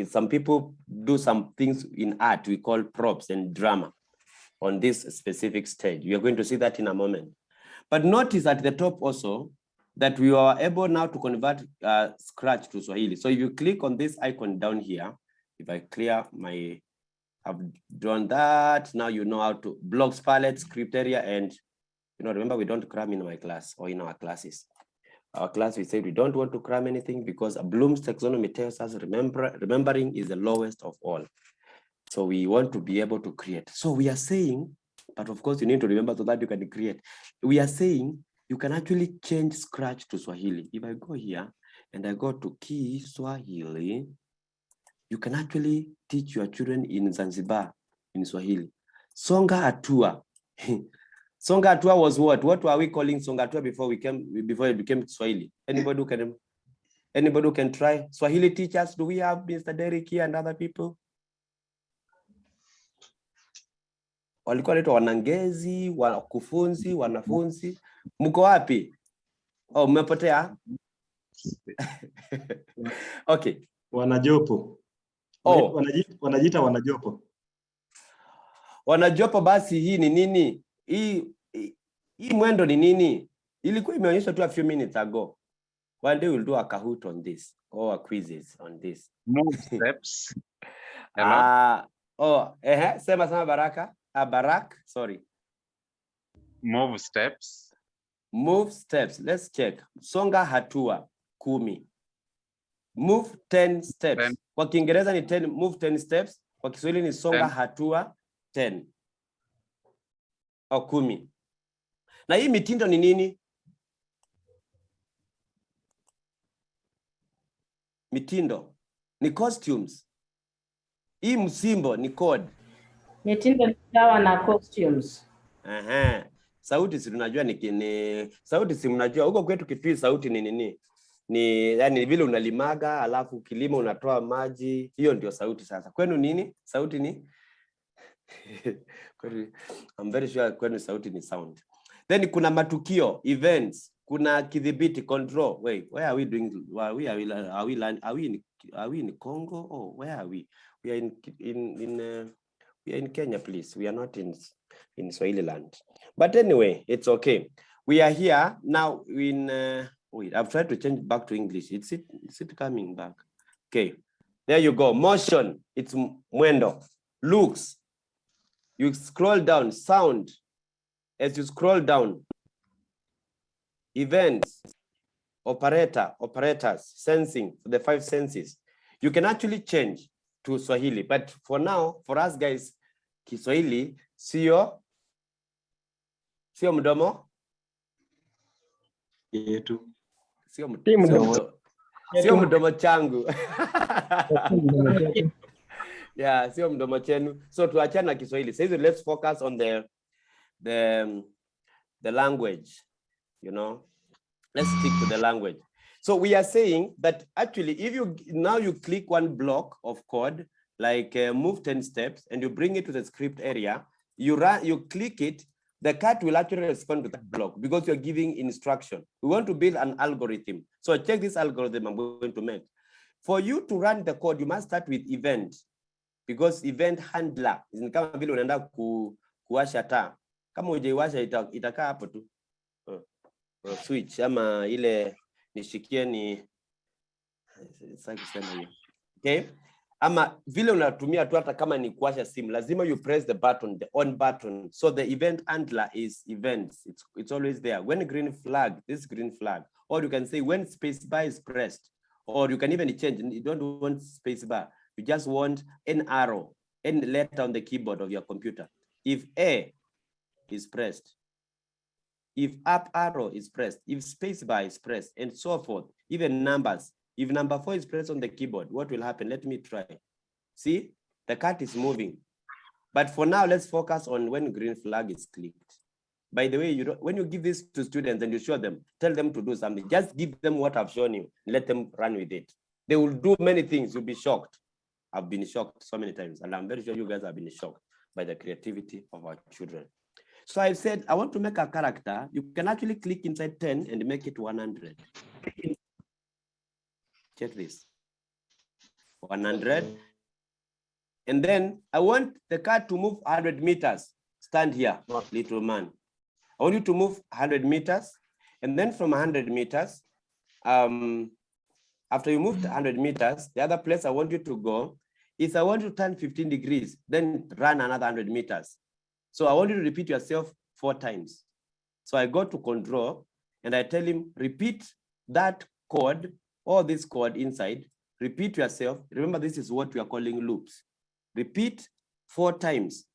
Some people do some things in art we call props and drama on this specific stage. We are going to see that in a moment. But notice at the top also that we are able now to convert Scratch to Swahili. So if you click on this icon down here, if I clear my, I've drawn that, now you know how to blocks palette, script area, and remember we don't cram in my class or in our classes. Our class, we said we don't want to cram anything because Bloom's taxonomy tells us remembering is the lowest of all. So we want to be able to create. So we are saying, but of course you need to remember so that you can create. We are saying you can actually change Scratch to Swahili. If I go here and I go to Kiswahili, you can actually teach your children in Zanzibar in Swahili. Songa Hatua. Songa Hatua was what? What were we calling Songa Hatua before it became Swahili? Anybody who can try? Swahili teachers, do we have Mr. Derek here and other people? Walikuwa wanaitwa wanangezi, wakufunzi, wanafunzi. Mko wapi? Oh, mmepotea? Okay. Wanajopo. Oh. Wanajiita wanajopo. Wanajopo basi hii ni nini? Hii mwendo ni nini? Ilikuwa imeonyeshwa tu a few minutes ago. One day we'll do a Kahoot on this or a quizzes on this. Move steps. Sema Baraka. Barak, sorry. Move steps. Move steps. Let's check. Songa hatua 10. Move 10 steps. 10. Kwa Kiingereza ni 10, move 10 steps. Kwa Kiswahili ni songa 10. hatua 10 au 10. Na hii mitindo ni nini? Mitindo ni costumes. Hii msimbo ni code. Mitindo sawa na costumes. Aha. Sauti si tunajua ni sauti si mnajua huko kwetu Kitui sauti ni nini? Ni yani vile unalimaga alafu kilimo unatoa maji, hiyo ndio sauti sasa. Kwenu nini? Sauti ni I'm very sure kwenu sauti ni sound. Then kuna matukio, events, kuna kidhibiti, control. Wait, where are we doing? Are we in Congo? Oh, where are we? We are we are in Kenya, please. We are not in Swahili land. But anyway, it's okay. We are here now in wait, I've tried to change back to English. Is it coming back? Okay. There you go. Motion, it's mwendo. Looks, you scroll down. Sound, as you scroll down. Events, operators, sensing, the 5 senses. You can actually change to Swahili, but for now, for us guys, Kiswahili sio mdomo yetu. sio mdomo changu. Yeah, sio mdomo chenu. So tuachana na Kiswahili. So let's focus on the language, you know. Let's stick to the language. So we are saying that actually if you click one block of code like move 10 steps and you bring it to the script area, you click it, the cat will actually respond to that block because you're giving instruction. We want to build an algorithm. So check this algorithm I'm going to make. For you to run the code, you must start with event, because event handler ni kama vile unaenda kuwasha taa. Kama hujaiwasha itakaa hapo tu. Switch ama ile nishikie ni sasa kusema hiyo. Okay? Ama vile unatumia tu hata kama ni kuwasha simu, lazima you press the button, the on button. So the event handler is events. It's always there. When green flag, this green flag, or you can say when space bar is pressed, or you can even change. You don't want space bar. You just want an arrow, any letter on the keyboard of your computer. If A is pressed, if up arrow is pressed, if space bar is pressed, and so forth, even numbers. If number 4 is pressed on the keyboard, what will happen? Let me try. See, the cat is moving. But for now, let's focus on when green flag is clicked. By the way, when you give this to students and you show them, tell them to do something, just give them what I've shown you, let them run with it. They will do many things, you'll be shocked. I've been shocked so many times, and I'm very sure you guys have been shocked by the creativity of our children. So I said, I want to make a character. You can actually click inside 10 and make it 100. Check this. 100. And then I want the cat to move 100 meters. Stand here, little man. I want you to move 100 meters. And then from 100 meters, after you moved 100 meters, the other place I want you to go is I want you to turn 15 degrees, then run another 100 meters. So I want you to repeat yourself 4 times. So I go to control and I tell him, repeat that code, or this code inside, repeat yourself. Remember, this is what we are calling loops. Repeat 4 times.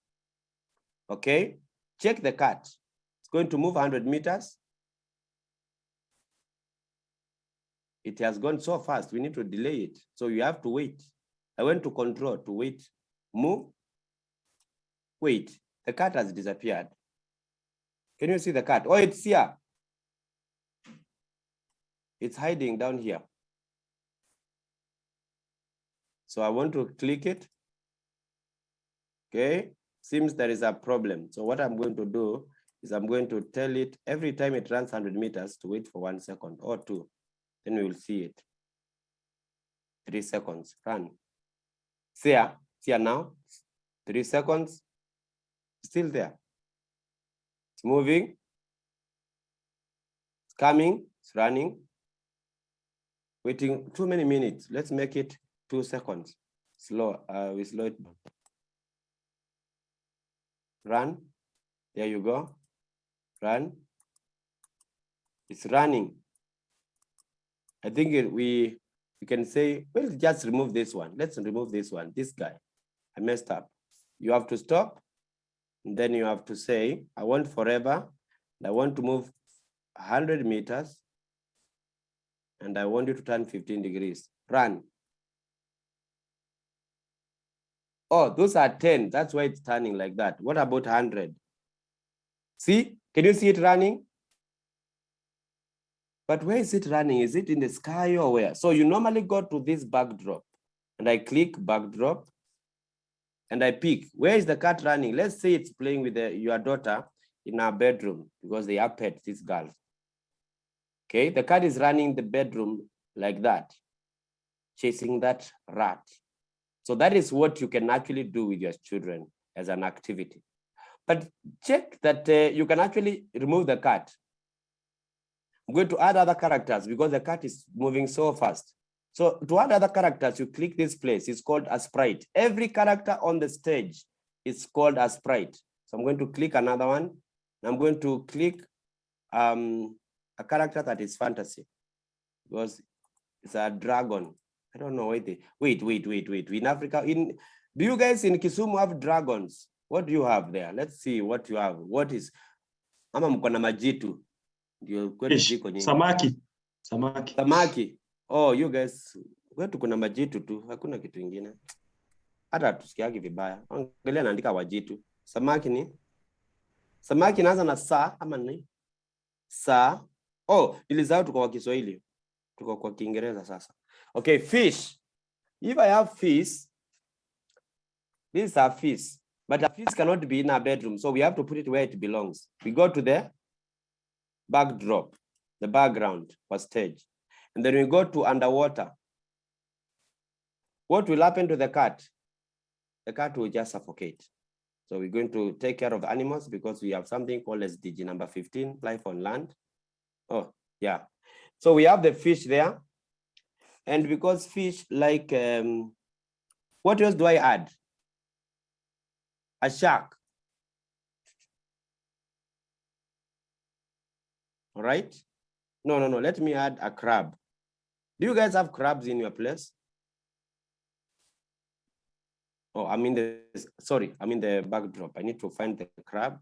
Okay, check the cat. It's going to move 100 meters. It has gone so fast, we need to delay it. So you have to wait. I went to control to wait, move, wait. The cat has disappeared. Can you see the cat? Oh, it's here. It's hiding down here. So I want to click it. Okay, seems there is a problem. So what I'm going to do is I'm going to tell it every time it runs 100 meters to wait for 1 second or 2. Then we will see it. 3 seconds, run. See here now, 3 seconds, still there. It's moving, it's coming, it's running. Waiting too many minutes. Let's make it 2 seconds. Slow, we slow it down. Run, there you go, run. It's running. I think we You can say, well, just remove this one. Let's remove this one. This guy, I messed up. You have to stop. And then you have to say, I want forever. And I want to move 100 meters. And I want you to turn 15 degrees. Run. Oh, those are 10. That's why it's turning like that. What about 100? See? Can you see it running? But where is it running? Is it in the sky or where? So you normally go to this backdrop. And I click backdrop. And I pick. Where is the cat running? Let's say it's playing with your daughter in her bedroom because they are pets, this girl. Okay, the cat is running in the bedroom like that, chasing that rat. So that is what you can actually do with your children as an activity. But check that you can actually remove the cat. I'm going to add other characters because the cat is moving so fast. So to add other characters, you click this place. It's called a sprite. Every character on the stage is called a sprite. So I'm going to click another one. I'm going to click a character that is fantasy because it's a dragon. I don't know why they wait. In Africa, do you guys in Kisumu have dragons? What do you have there? Let's see what you have. What is ama mko na majitu? Ndio kwetu ziko nyingi. Samaki. Oh, you guys, kwetu kuna majitu tu, hakuna kitu kingine. Hata tusikiagi vibaya. Angalia naandika wajitu. Samaki naanza na saa ama ni? Saa. Oh, nilisahau tuko kwa Kiswahili. Tuko kwa Kiingereza sasa. Okay, fish. If I have fish, these are fish. But a fish cannot be in our bedroom. So we have to put it where it belongs. We go to the backdrop, the background or stage. And then we go to underwater. What will happen to the cat? The cat will just suffocate. So we're going to take care of the animals because we have something called SDG number 15, life on land. Oh, yeah. So we have the fish there. And because fish like, what else do I add? A shark. All right. No. Let me add a crab. Do you guys have crabs in your place? Oh, I'm in the backdrop. I need to find the crab.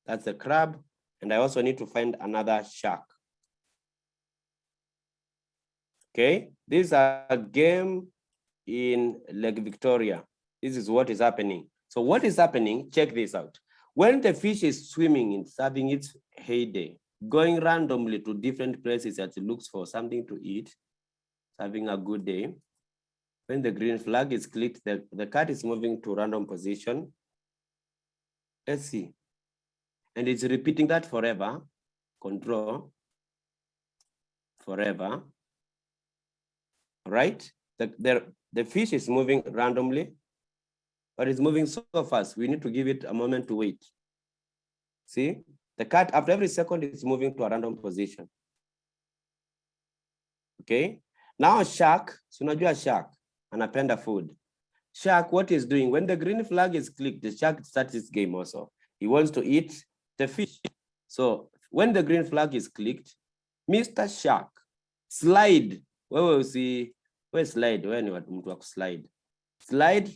That's the crab. And I also need to find another shark. Okay. This is a game in Lake Victoria. This is what is happening. So what is happening? Check this out. When the fish is swimming, it's having its heyday, going randomly to different places as it looks for something to eat, having a good day. When the green flag is clicked, the cat is moving to random position. Let's see. And it's repeating that forever. Control. Forever. Right? The fish is moving randomly, but it's moving so fast. We need to give it a moment to wait. See? The cat, after every second, is moving to a random position. Okay? Now a shark, so unajua shark, anapenda food. Shark, what is doing? When the green flag is clicked, the shark starts its game also. He wants to eat the fish. So when the green flag is clicked, Mr. Shark, slide. Where will see? Where slide? Where you want to slide? Slide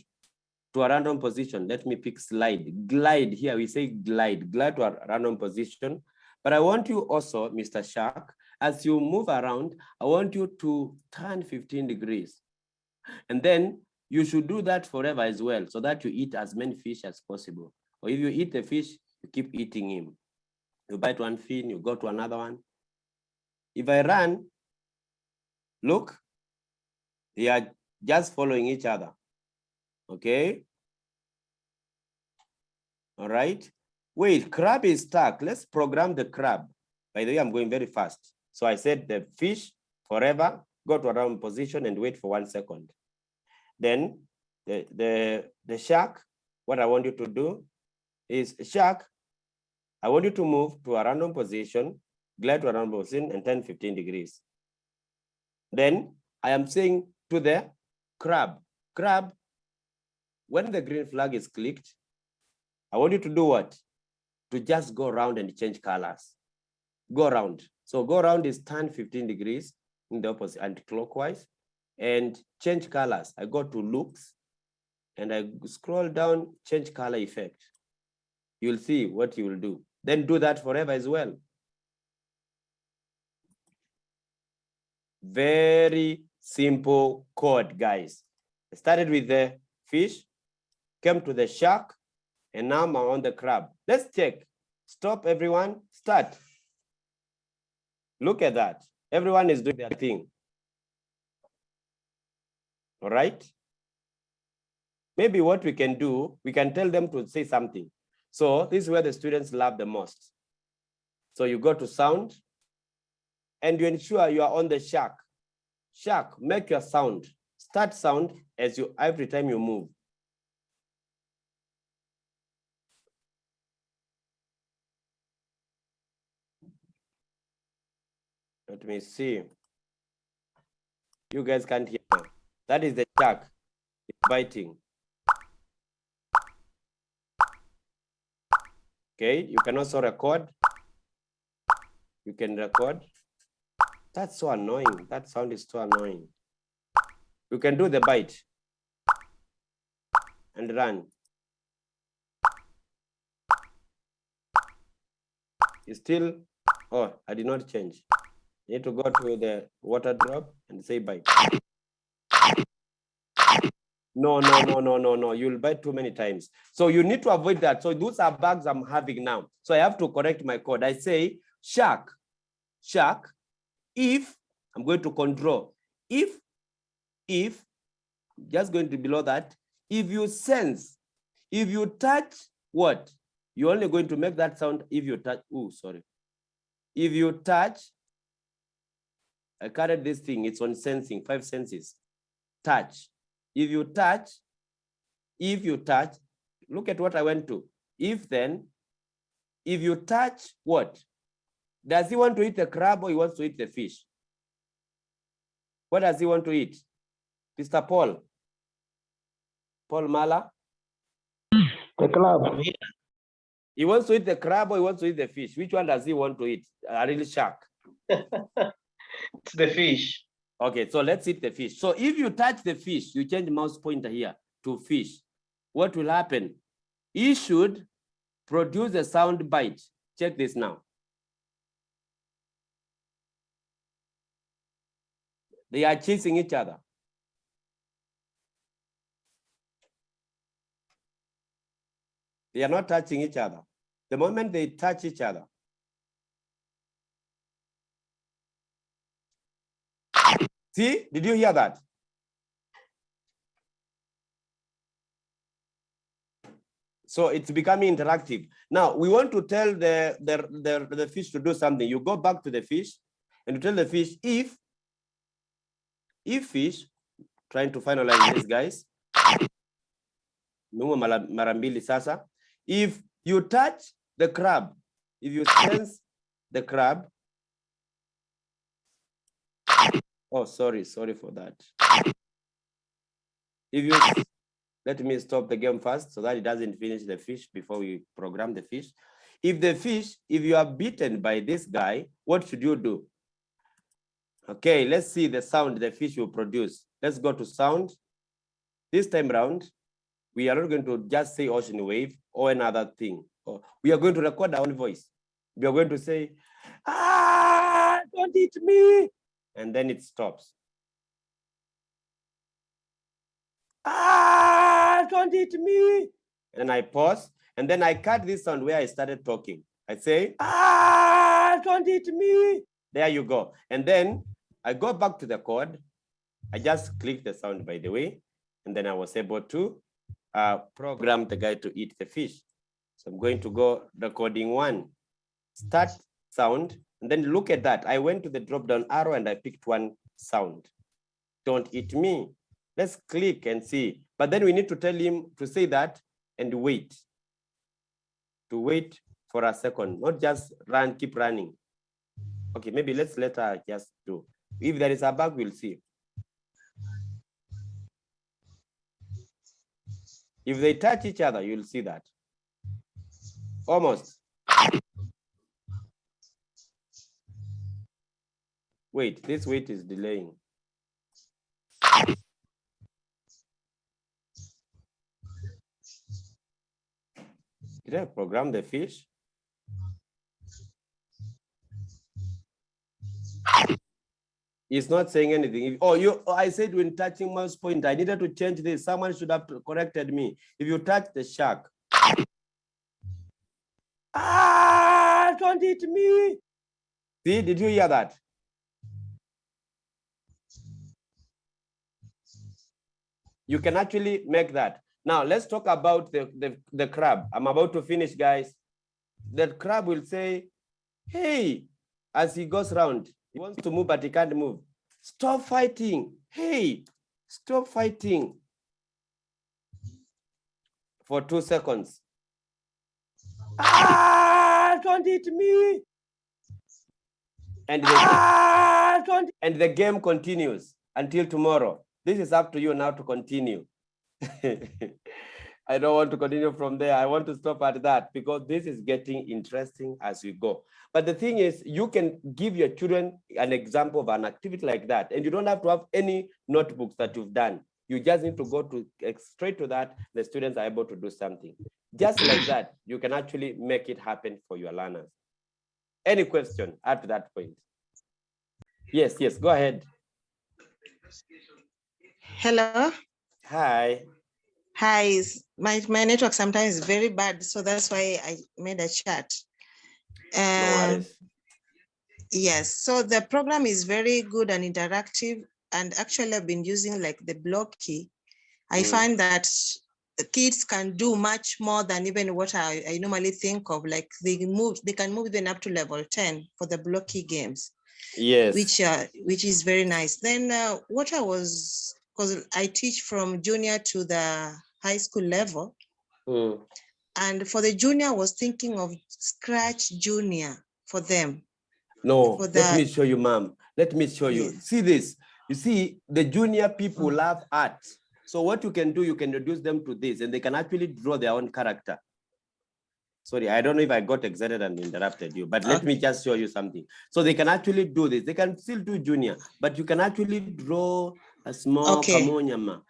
to a random position. Let me pick slide. Glide here. We say glide. Glide to a random position. But I want you also, Mr. Shark, as you move around, I want you to turn 15 degrees. And then you should do that forever as well, so that you eat as many fish as possible. Or if you eat the fish, you keep eating him. You bite one fin, you go to another one. If I run, look, they are just following each other. Okay. All right. Wait, crab is stuck. Let's program the crab. By the way, I'm going very fast. So I said the fish forever, go to a random position and wait for 1 second. Then the shark, what I want you to do is shark, I want you to move to a random position, glide to a random position and turn 15 degrees. Then I am saying to the crab, when the green flag is clicked, I want you to do what? To just go around and change colors. Go around. So go around is turn 15 degrees. in the opposite, anti-clockwise, and change colors. I go to looks and I scroll down, change color effect. You'll see what you will do. Then do that forever as well. Very simple code, guys. I started with the fish, came to the shark, and now I'm on the crab. Let's check. Stop, everyone. Start. Look at that. Everyone is doing their thing. All right? Maybe what we can do, we can tell them to say something. So this is where the students love the most. So you go to sound, and you ensure you are on the shark. Shark, make your sound. Start sound as you every time you move. Let me see. You guys can't hear now. That is the shark. It's biting. Okay, you can also record. You can record. That's so annoying. That sound is so annoying. You can do the bite and run. You still, oh, I did not change. You need to go to the water drop and say bite. No. You'll bite too many times. So you need to avoid that. So those are bugs I'm having now. So I have to correct my code. I say shark, if, I'm going to control, if, just going to below that, if you sense, if you touch what? You're only going to make that sound if you touch, oh, sorry. If you touch, I carried this thing, it's on sensing, 5 senses. Touch. If you touch, look at what I went to. If you touch what? Does he want to eat the crab or he wants to eat the fish? What does he want to eat? Mr. Paul? Paul Mala? The club. He wants to eat the crab or he wants to eat the fish? Which one does he want to eat? A real shark? It's the fish. Okay, so let's eat the fish. So if you touch the fish, you change mouse pointer here to fish. What will happen? He should produce a sound bite. Check this now. They are chasing each other. They are not touching each other. The moment they touch each other, see, did you hear that? So it's becoming interactive. Now we want to tell the fish to do something. You go back to the fish and you tell the fish, if fish, trying to finalize this, guys. Marambili sasa. If you touch the crab, if you sense the crab, oh, sorry for that. If you, let me stop the game first so that it doesn't finish the fish before we program the fish. If you are bitten by this guy, what should you do? Okay, let's see the sound the fish will produce. Let's go to sound. This time around, we are not going to just say ocean wave or another thing. We are going to record our own voice. We are going to say, don't eat me. And then it stops. Don't eat me. And I pause. And then I cut this sound where I started talking. I say, don't eat me. There you go. And then I go back to the code. I just click the sound, by the way. And then I was able to program the guy to eat the fish. So I'm going to go recording 1. Start sound. And then look at that. I went to the drop down arrow and I picked one sound. Don't eat me. Let's click and see. But then we need to tell him to say that and wait. To wait for a second, not just run, keep running. Okay, maybe let's let her just do. If there is a bug, we'll see. If they touch each other, you'll see that. Almost. Wait, this wait is delaying. Did I program the fish? It's not saying anything. I said when touching mouse point, I needed to change this. Someone should have corrected me. If you touch the shark. Don't hit me. See, did you hear that? You can actually make that. Now, let's talk about the crab. I'm about to finish, guys. The crab will say, hey, as he goes round, he wants to move, but he can't move. Stop fighting. Hey, stop fighting. For 2 seconds. Don't hit me. And the game continues until tomorrow. This is up to you now to continue. I don't want to continue from there. I want to stop at that because this is getting interesting as we go. But the thing is, you can give your children an example of an activity like that, and you don't have to have any notebooks that you've done. You just need to go to straight to that. The students are able to do something. Just like that, you can actually make it happen for your learners. Any question at that point? Yes, go ahead. Hello. Hi. Hi. My network sometimes is very bad, so that's why I made a chat. No worries. Yes, so the program is very good and interactive, and actually I've been using like the block key. I find that the kids can do much more than even what I normally think of. Like they can move even up to level 10 for the block key games. Yes. Which is very nice. Then what I was, because I teach from junior to the high school level. And for the junior, I was thinking of Scratch Junior for them. No, let me show you, ma'am. Let me show you. See this. You see, the junior people love art. So what you can do, you can reduce them to this, and they can actually draw their own character. Sorry, I don't know if I got excited and interrupted you, but let me just show you something. So they can actually do this. They can still do junior, but you can actually draw a small kamonyama,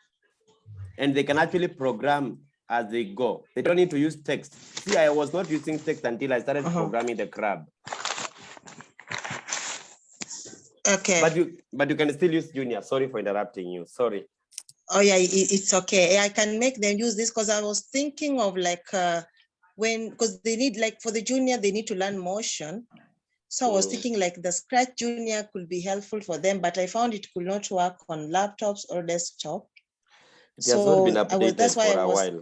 and they can actually program as they go. They don't need to use text. See, I was not using text until I started programming the crab. Okay. But you can still use junior. Sorry for interrupting you. Sorry. Oh yeah, it's okay. I can make them use this because I was thinking of like because they need, like for the junior, they need to learn motion. So I was thinking like the Scratch Junior could be helpful for them, but I found it could not work on laptops or desktop. It has not been updated that's why for I was, a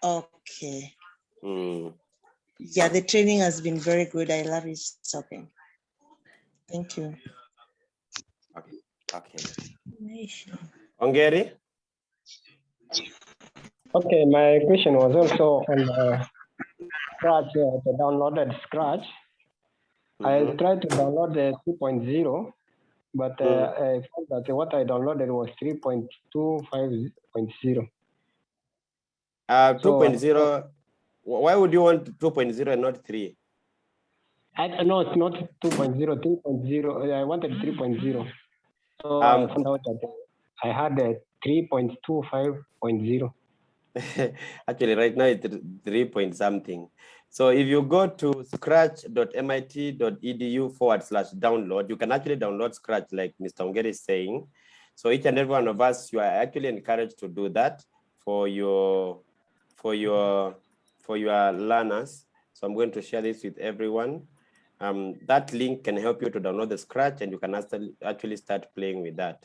while. Okay. Yeah, the training has been very good. I love it. It's okay. Thank you. Okay. Ongeri? Okay, my question was also on Scratch, the downloaded Scratch. I tried to download the 2.0, but I found that what I downloaded was 3.250.0. 2.0, why would you want 2.0 and not 3? No, it's not 2.0, 3.0. I wanted 3.0. So I found out that I had a 3.25.0. Actually, right now it's 3 point something. So if you go to scratch.mit.edu/download, you can actually download Scratch like Mr. Ongeri is saying. So each and every one of us, you are actually encouraged to do that for your learners. So I'm going to share this with everyone. That link can help you to download the Scratch, and you can actually start playing with that.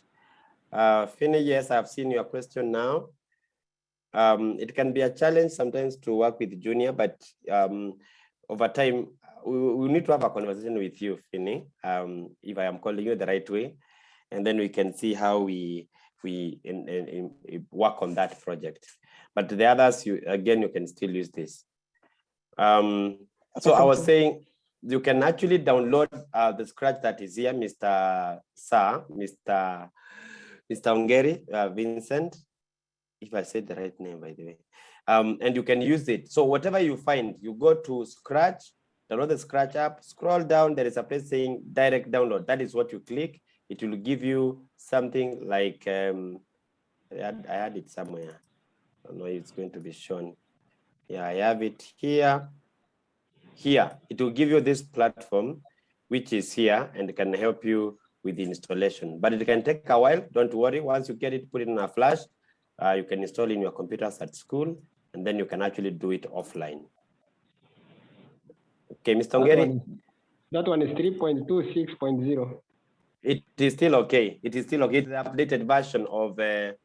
Finney, yes, I've seen your question now. It can be a challenge sometimes to work with junior, but over time, we need to have a conversation with you, Finney, if I am calling you the right way, and then we can see how we work on that project. But the others, you can still use this. So I was saying, you can actually download the Scratch that is here, Mr. Ongeri, Vincent, if I said the right name, by the way, and you can use it. So whatever you find, you go to Scratch download the Scratch app, scroll down, there is a place saying direct download. That is what you click. It will give you something like, I had it somewhere. I don't know if it's going to be shown. Yeah, I have it here. Here, it will give you this platform, which is here and can help you with the installation. But it can take a while, don't worry. Once you get it, put it in a flash, you can install in your computers at school, and then you can actually do it offline. Okay, Mr. Ongeri? That one is 3.26.0. It is still okay. It is still okay. It's the updated version of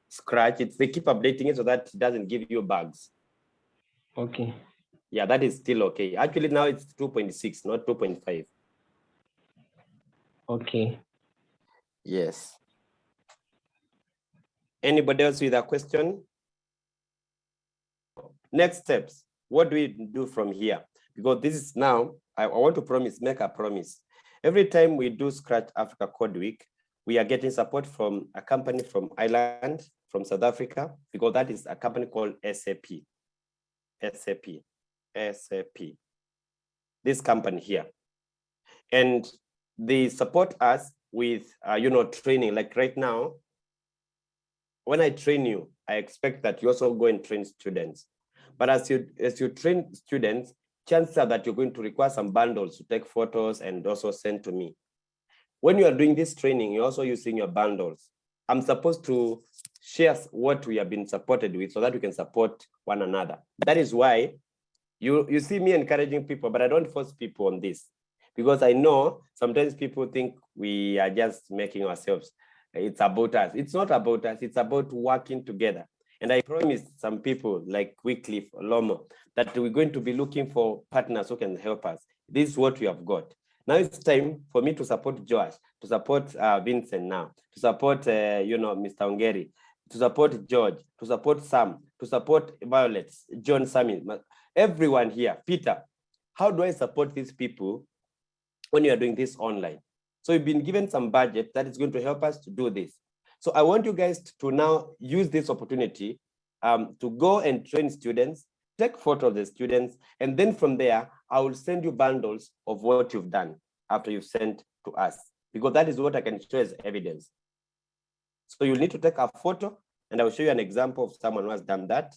Scratch. They keep updating it so that it doesn't give you bugs. Okay. Yeah, that is still okay. Actually, now it's 2.6, not 2.5. Okay. Yes. Anybody else with a question? Next steps. What do we do from here? Because this is now, I want to make a promise. Every time we do Scratch Africa Code Week, we are getting support from a company from Ireland, from South Africa, because that is a company called SAP. SAP. This company here. And they support us with, training. Like right now, when I train you, I expect that you also go and train students. But as you train students, chances are that you're going to require some bundles to take photos and also send to me. When you are doing this training, you're also using your bundles. I'm supposed to share what we have been supported with so that we can support one another. That is why you see me encouraging people, but I don't force people on this, because I know sometimes people think we are just making ourselves. It's about us. It's not about us. It's about working together. And I promised some people like Wycliffe, Lomo, that we're going to be looking for partners who can help us. This is what we have got. Now it's time for me to support Josh, to support Vincent now, to support, Mr. Ongeri, to support George, to support Sam, to support Violet, John Sami, everyone here, Peter. How do I support these people when you are doing this online? So we've been given some budget that is going to help us to do this. So I want you guys to now use this opportunity to go and train students, take photos of the students, and then from there, I will send you bundles of what you've done after you've sent to us, because that is what I can show as evidence. So you'll need to take a photo, and I will show you an example of someone who has done that.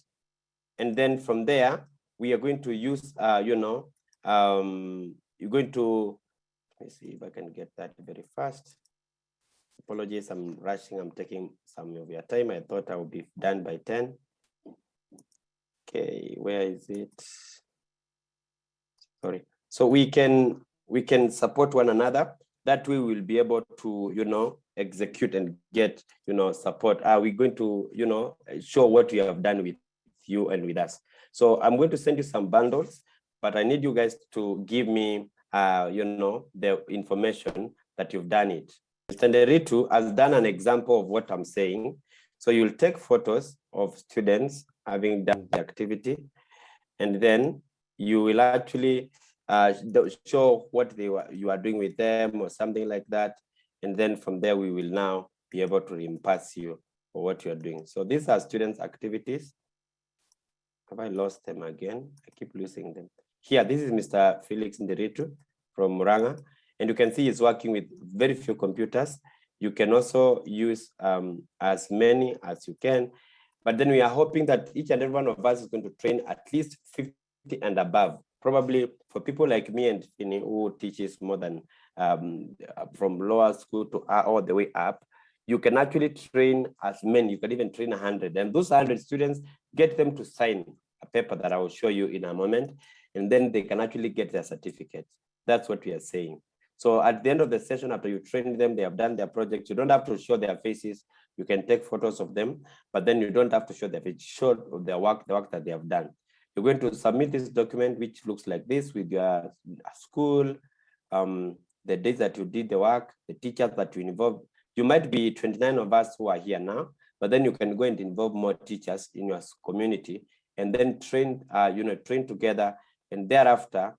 And then from there, we are going to use, you're going to, let me see if I can get that very fast. Apologies, I'm rushing. I'm taking some of your time. I thought I would be done by 10. Okay, where is it? Sorry. So we can support one another. That way we'll be able to, execute and get, support. Are we going to, show what you have done with you and with us? So I'm going to send you some bundles, but I need you guys to give me, the information that you've done it. Mr. Nderitu has done an example of what I'm saying. So you'll take photos of students having done the activity, and then you will actually show what you are doing with them or something like that. And then from there, we will now be able to reimburse you for what you are doing. So these are students' activities. Have I lost them again? I keep losing them. Here, this is Mr. Felix Nderitu from Muranga. And you can see he's working with very few computers. You can also use as many as you can. But then we are hoping that each and every one of us is going to train at least 50 and above. Probably for people like me and Fini, who teaches more than from lower school to all the way up, you can actually train as many. You can even train 100. And those 100 students, get them to sign a paper that I will show you in a moment. And then they can actually get their certificates. That's what we are saying. So at the end of the session, after you train them, they have done their project. You don't have to show their faces. You can take photos of them, but then you don't have to show their face. Show their work, the work that they have done. You're going to submit this document, which looks like this, with your school, the days that you did the work, the teachers that you involved. You might be 29 of us who are here now, but then you can go and involve more teachers in your community, and then train, train together, and thereafter,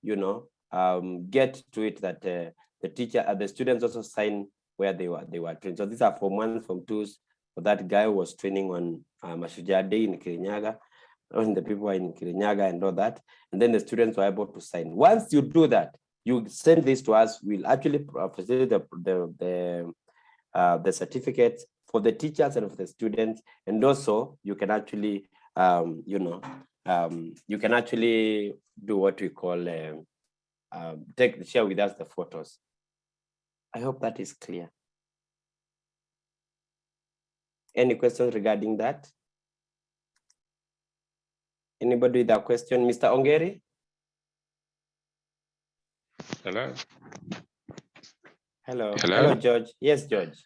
get to it that the students also sign where they were trained. So these are Form 1, Form 2s. For that guy who was training on Mashujaa Day in Kirinyaga, and the people are in Kirinyaga and all that. And then the students were able to sign. Once you do that, you send this to us, we'll actually facilitate the certificate for the teachers and for the students. And also you can actually, you can actually do what we call, share with us the photos. I hope that is clear. Any questions regarding that? Anybody with a question? Mr. Ongeri? Hello. Hello. Hello. Hello, George. Yes, George.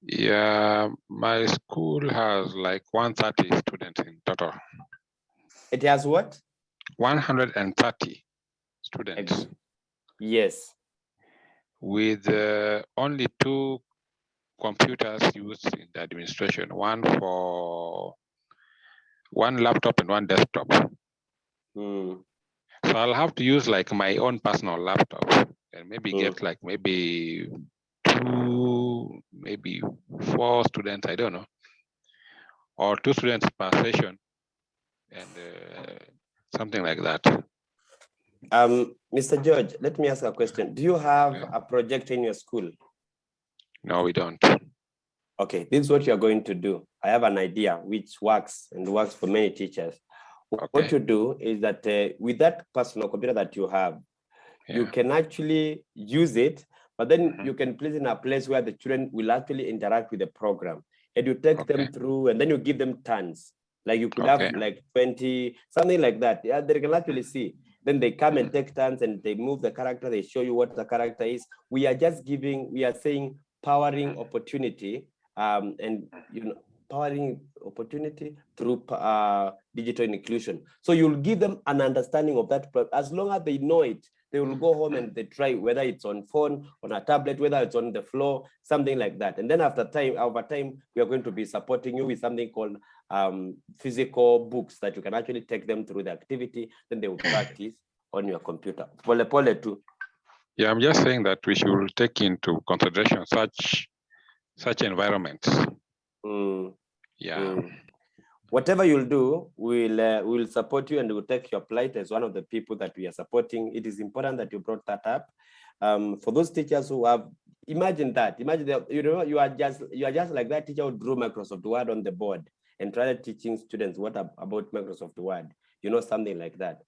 Yeah, my school has like 130 students in total. It has what? 130 students. Yes. With only 2 computers used in the administration, one laptop and one desktop. So I'll have to use like my own personal laptop and maybe get like maybe 2, maybe 4 students, I don't know, or 2 students per session, and something like that. Mr. George, let me ask a question. Do you have a projector in your school? No, we don't. Okay, this is what you're going to do. I have an idea which works and works for many teachers. Okay. What you do is that with that personal computer that you have, you can actually use it, but then you can place it in a place where the children will actually interact with the program. And you take them through, and then you give them turns. Like you could have like 20, something like that. Yeah, they can actually see. Then they come and take turns and they move the character. They show you what the character is. We are just giving, we are saying powering opportunity, and powering opportunity through digital inclusion. So you'll give them an understanding of that. As long as they know it, they will go home and they try, whether it's on phone, on a tablet, whether it's on the floor, something like that. And then over time, we are going to be supporting you with something called physical books that you can actually take them through the activity, then they will practice on your computer. Pole pole too. Yeah, I'm just saying that we should take into consideration such environments. Whatever you'll do, we'll support you, and we'll take your plight as one of the people that we are supporting. It is important that you brought that up. For those teachers who have, imagine that you are just like that teacher who drew Microsoft Word on the board and tried teaching students what about Microsoft Word, something like that.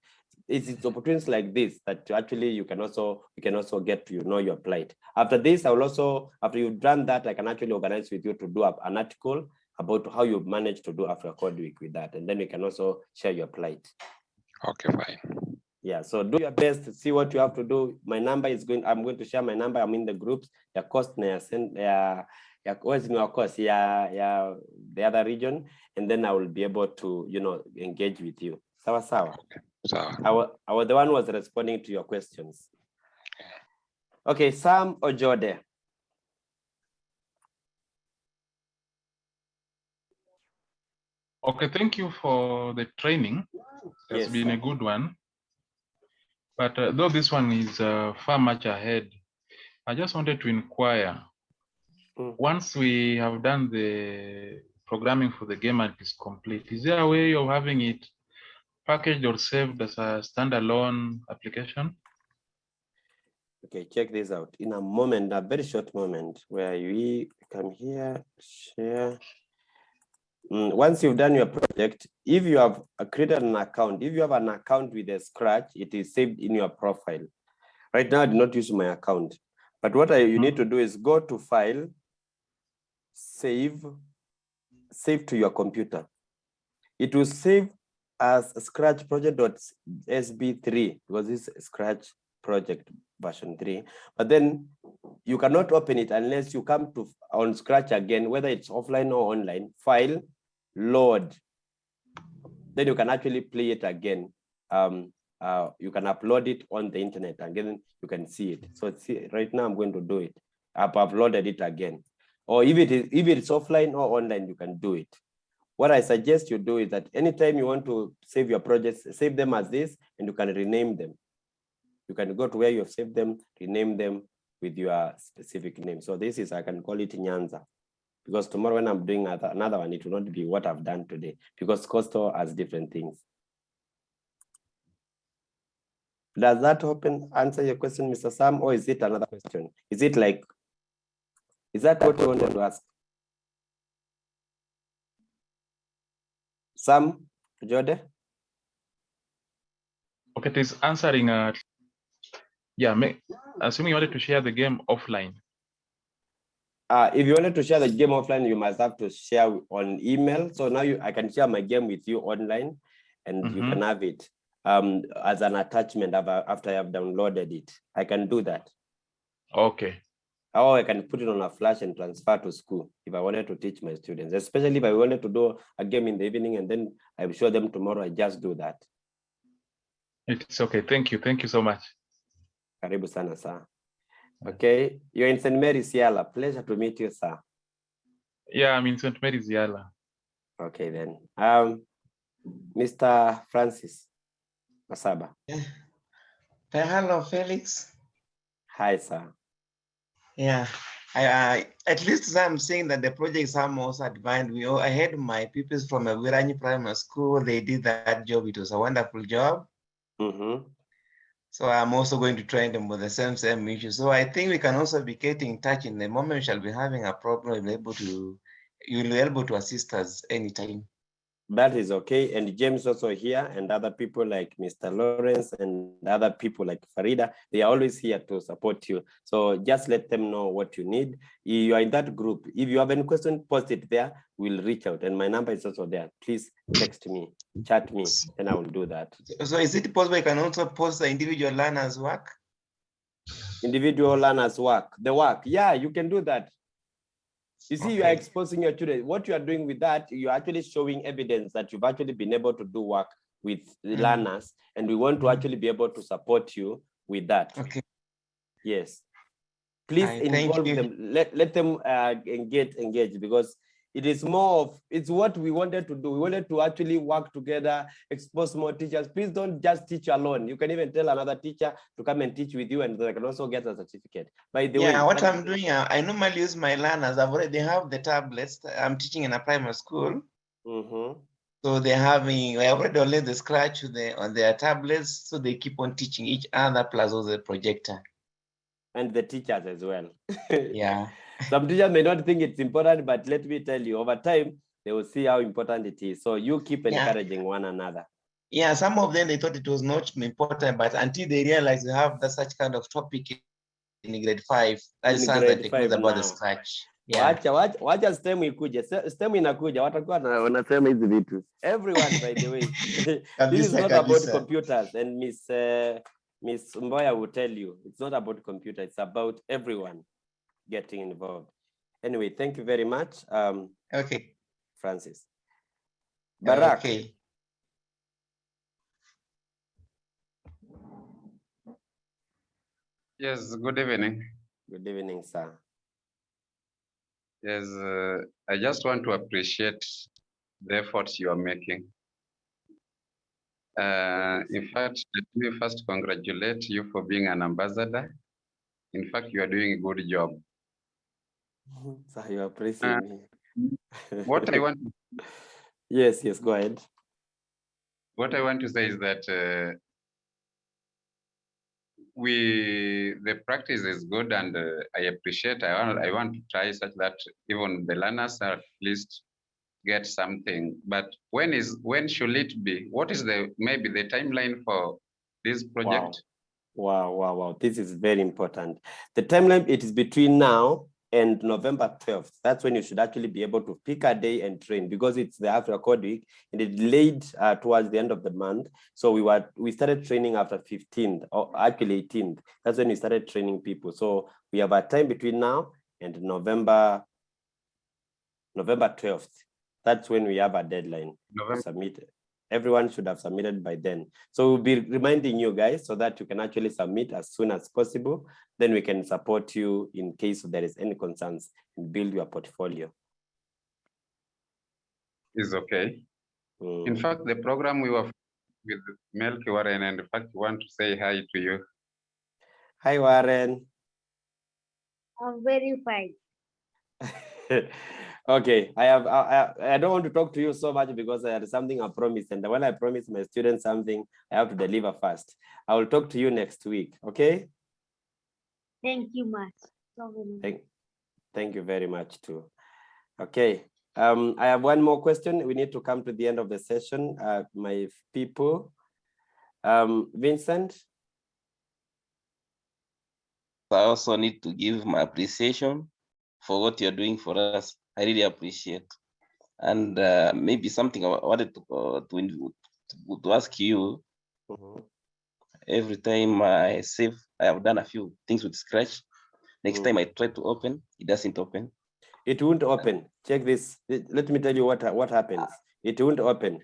It's opportunities like this that actually you can also get to know your plight. After this, after you've done that, I can actually organize with you to do an article about how you managed to do Africa Code Week with that, and then we can also share your plight. Okay, fine. Yeah, so do your best to see what you have to do. My number is I'm going to share my number. I'm in the groups. The cost the other region, and then I will be able to engage with you. Sawa sawa. Okay. Sawa. I was the one who was responding to your questions. Okay, Sam Ojode. Okay, thank you for the training. It's been a good one. But though this one is far much ahead, I just wanted to inquire, once we have done the programming for the game and it is complete, is there a way of having it packaged or saved as a standalone application? Okay, check this out. In a moment, a very short moment, where we come here, share. Once you've done your project, if you have created an account, if you have an account with a Scratch, it is saved in your profile. Right now, I do not use my account. But what you need to do is go to File, Save to your computer. It will save as Scratch project.sb3 because this is Scratch project version 3. But then you cannot open it unless you come to on Scratch again, whether it's offline or online, File, Load. Then you can actually play it again. You can upload it on the internet and then you can see it. So right now I'm going to do it. I've uploaded it again. Or if it's offline or online, you can do it. What I suggest you do is that anytime you want to save your projects, save them as this, and you can rename them. You can go to where you have saved them, rename them with your specific name. So this is, I can call it Nyanza, because tomorrow when I'm doing another one, it will not be what I've done today, because Coastal has different things. Does that answer your question, Mr. Sam, or is it another question? Is it like, is that what you wanted to ask? Sam, Jode? Okay, it is answering. Assuming you wanted to share the game offline. If you wanted to share the game offline, you must have to share on email. So now I can share my game with you online, and you can have it as an attachment after I have downloaded it. I can do that. Okay. Or I can put it on a flash and transfer to school if I wanted to teach my students, especially if I wanted to do a game in the evening and then I will show them tomorrow. I just do that. It's okay. Thank you. Thank you so much. Karibu sana, sir. Okay, you're in St. Mary's Yala. Pleasure to meet you, sir. Yeah, I'm in St. Mary's Yala. Okay, then. Mr. Francis Masaba. Yeah. Hello, Felix. Hi, sir. Yeah, I at least I'm saying that the projects are most advanced. I had my pupils from a Wirani Primary School. They did that job. It was a wonderful job. So I'm also going to train them with the same issue. So I think we can also be getting in touch. In the moment we shall be having a problem, you'll be able to assist us anytime. That is okay. And James also here, and other people like Mr. Lawrence and other people like Farida, they are always here to support you. So just let them know what you need. You are in that group. If you have any question, post it there. We'll reach out. And my number is also there. Please text me, chat me, and I will do that. So is it possible you can also post the individual learners' work? Individual learners' work. The work. Yeah, you can do that. You see, you are exposing your children. What you are doing with that, you're actually showing evidence that you've actually been able to do work with the learners, and we want to actually be able to support you with that. Okay. Yes. Please involve them. Let them engage, because it is more of, it's what we wanted to do. We wanted to actually work together, expose more teachers. Please don't just teach alone. You can even tell another teacher to come and teach with you, and they can also get a certificate. By the way, what I'm doing, I normally use my learners. They have the tablets. I'm teaching in a primary school. So they have I already downloaded the Scratch on their tablets, so they keep on teaching each other plus also the projector. And the teachers as well. Yeah. Some teachers may not think it's important, but let me tell you, over time, they will see how important it is. So you keep encouraging one another. Yeah, some of them, they thought it was not important, but until they realize they have such kind of topic in grade 5, that's that they know about the Scratch. Yeah. Wacha STEM ikuje. STEM inakuja, watakuwa wanasema hizi vitu. Everyone, by the way. This is not about computers, and Miss Mboya will tell you, it's not about computer, it's about everyone getting involved. Anyway, thank you very much. Okay. Francis. Barak. Okay. Yes, good evening. Good evening, sir. Yes, I just want to appreciate the efforts you are making. In fact, let me first congratulate you for being an ambassador. In fact, you are doing a good job. So you are praising me. What I want. Yes, go ahead. What I want to say is that the practice is good, and I appreciate. I want to try such that even the learners at least get something. But when should it be? What is maybe the timeline for this project? Wow. This is very important. The timeline, it is between now and November 12th. That's when you should actually be able to pick a day and train, because it's the Africa Code Week, and it delayed towards the end of the month. So we started training after 15th, or actually 18th. That's when we started training people. So we have a time between now and November 12th. That's when we have a deadline to submit. Everyone should have submitted by then. So we'll be reminding you guys so that you can actually submit as soon as possible. Then we can support you in case there is any concerns and build your portfolio. Is okay. In fact, the program we were with Melky Warren, and in fact, want to say hi to you. Hi, Warren. I'm very fine. Okay, I don't want to talk to you so much because I had something I promised, and when I promise my students something, I have to deliver fast. I will talk to you next week. Okay. Thank you much. Thank you very much too. Okay. I have one more question. We need to come to the end of the session. My people. Vincent. I also need to give my appreciation for what you're doing for us. I really appreciate. And maybe something I wanted to ask you. Every time I have done a few things with Scratch. Next time I try to open, it doesn't open. It won't open. Check this. Let me tell you what happens. It won't open.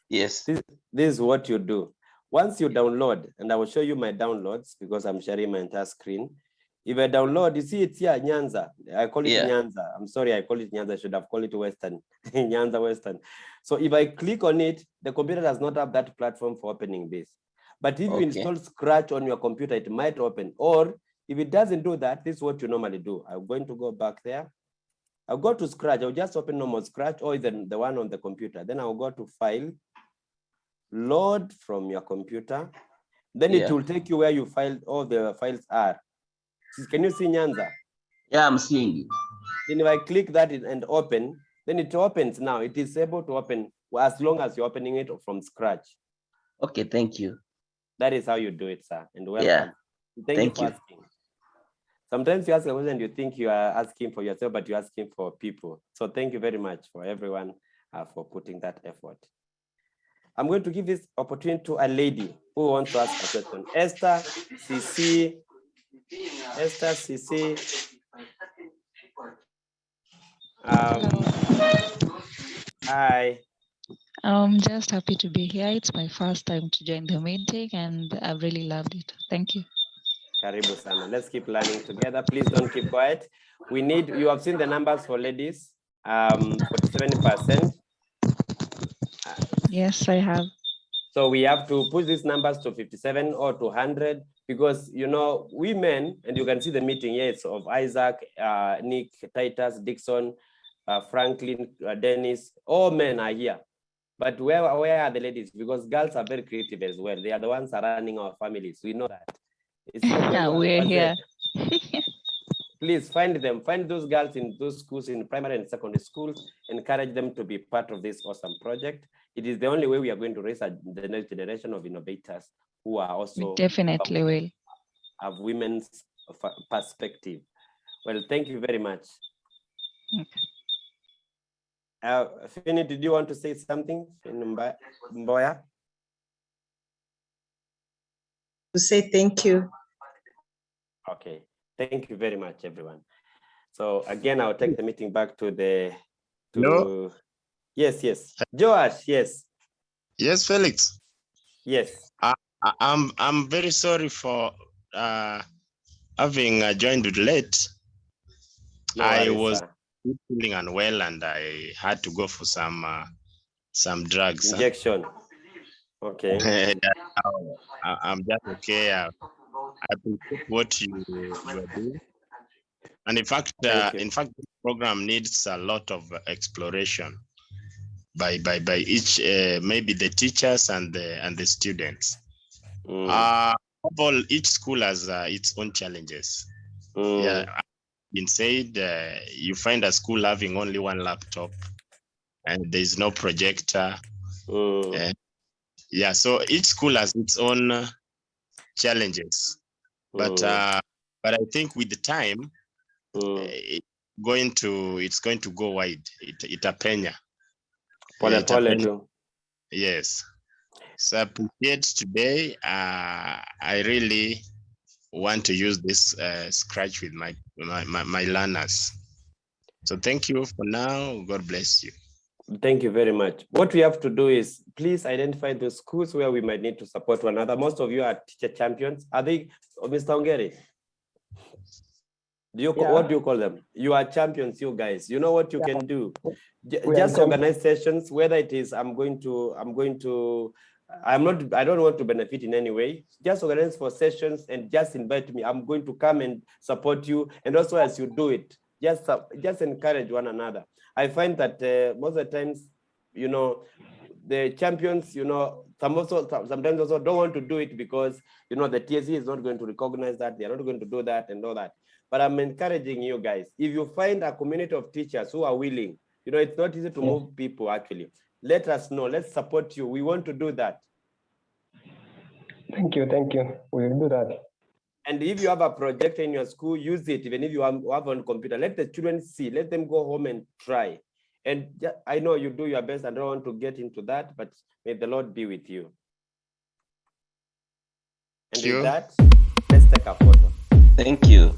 Yes. This is what you do. Once you download, and I will show you my downloads because I'm sharing my entire screen. If I download, you see it's here, Nyanza. I call it Nyanza. I'm sorry, I call it Nyanza. I should have called it Western, Nyanza Western. So if I click on it, the computer does not have that platform for opening this. But if you install Scratch on your computer, it might open. Or if it doesn't do that, this is what you normally do. I'm going to go back there. I'll go to Scratch. I'll just open normal Scratch or even the one on the computer. Then I'll go to File, Load from your computer. Then it will take you where you filed all the files are. Can you see Nyanza? Yeah, I'm seeing it. Then if I click that and open, then it opens now. It is able to open as long as you're opening it from Scratch. Okay, thank you. That is how you do it, sir. And welcome. Thank you for asking. Sometimes you ask a question and you think you are asking for yourself, but you're asking for people. So thank you very much for everyone for putting that effort. I'm going to give this opportunity to a lady who wants to ask a question. Esther CC. Esther CC. Hi. I'm just happy to be here. It's my first time to join the meeting and I've really loved it. Thank you. Karibu sana. Let's keep learning together. Please don't keep quiet. We need, you have seen the numbers for ladies, 47%. Yes, I have. So we have to push these numbers to 57 or to 100 because, you know, women, and you can see the meeting, yes, of Isaac, Nick, Titus, Dixon, Franklin, Dennis, all men are here. But where are the ladies? Because girls are very creative as well. They are the ones running our families. We know that. It's not we're here. Please find them. Find those girls in those schools, in primary and secondary schools. Encourage them to be part of this awesome project. It is the only way we are going to raise the next generation of innovators who are also— We definitely will. Have women's perspective. Well, thank you very much. Fini, did you want to say something? Mboya? To say thank you. Okay, thank you very much, everyone. So again, I'll take the meeting back to the— Hello? Yes, yes. Joash, yes. Yes, Felix. Yes. I'm very sorry for having joined late. No I worries, was sir. feeling unwell and I had to go for some drugs. Injection. Okay. I'm just okay. I appreciate what you are doing. And in fact, this program needs a lot of exploration by each, maybe the teachers and the students. Overall, each school has its own challenges. Yeah, been said, you find a school having only one laptop and there's no projector. Yeah, so each school has its own challenges. But I think with the time, it's going to go wide. Itapenya. Yes. So I appreciate today. I really want to use this Scratch with my learners. So thank you for now. God bless you. Thank you very much. What we have to do is please identify the schools where we might need to support one another. Most of you are teacher champions. Are they, Mr. Ongeri? What do you call them? You are champions, you guys. You know what you can do? Just organize sessions, whether it is I don't want to benefit in any way. Just organize for sessions and just invite me. I'm going to come and support you. And also as you do it, just encourage one another. I find that most of the times, you know, the champions, you know, sometimes also don't want to do it because, you know, the TSC is not going to recognize that, they're not going to do that and all that. But I'm encouraging you guys, if you find a community of teachers who are willing, you know, it's not easy to move people actually. Let us know, let's support you. We want to do that. Thank you. We will do that. And if you have a project in your school, use it. Even if you have on computer, let the children see, let them go home and try. And I know you do your best. I don't want to get into that, but may the Lord be with you. And with that, let's take a photo. Thank you.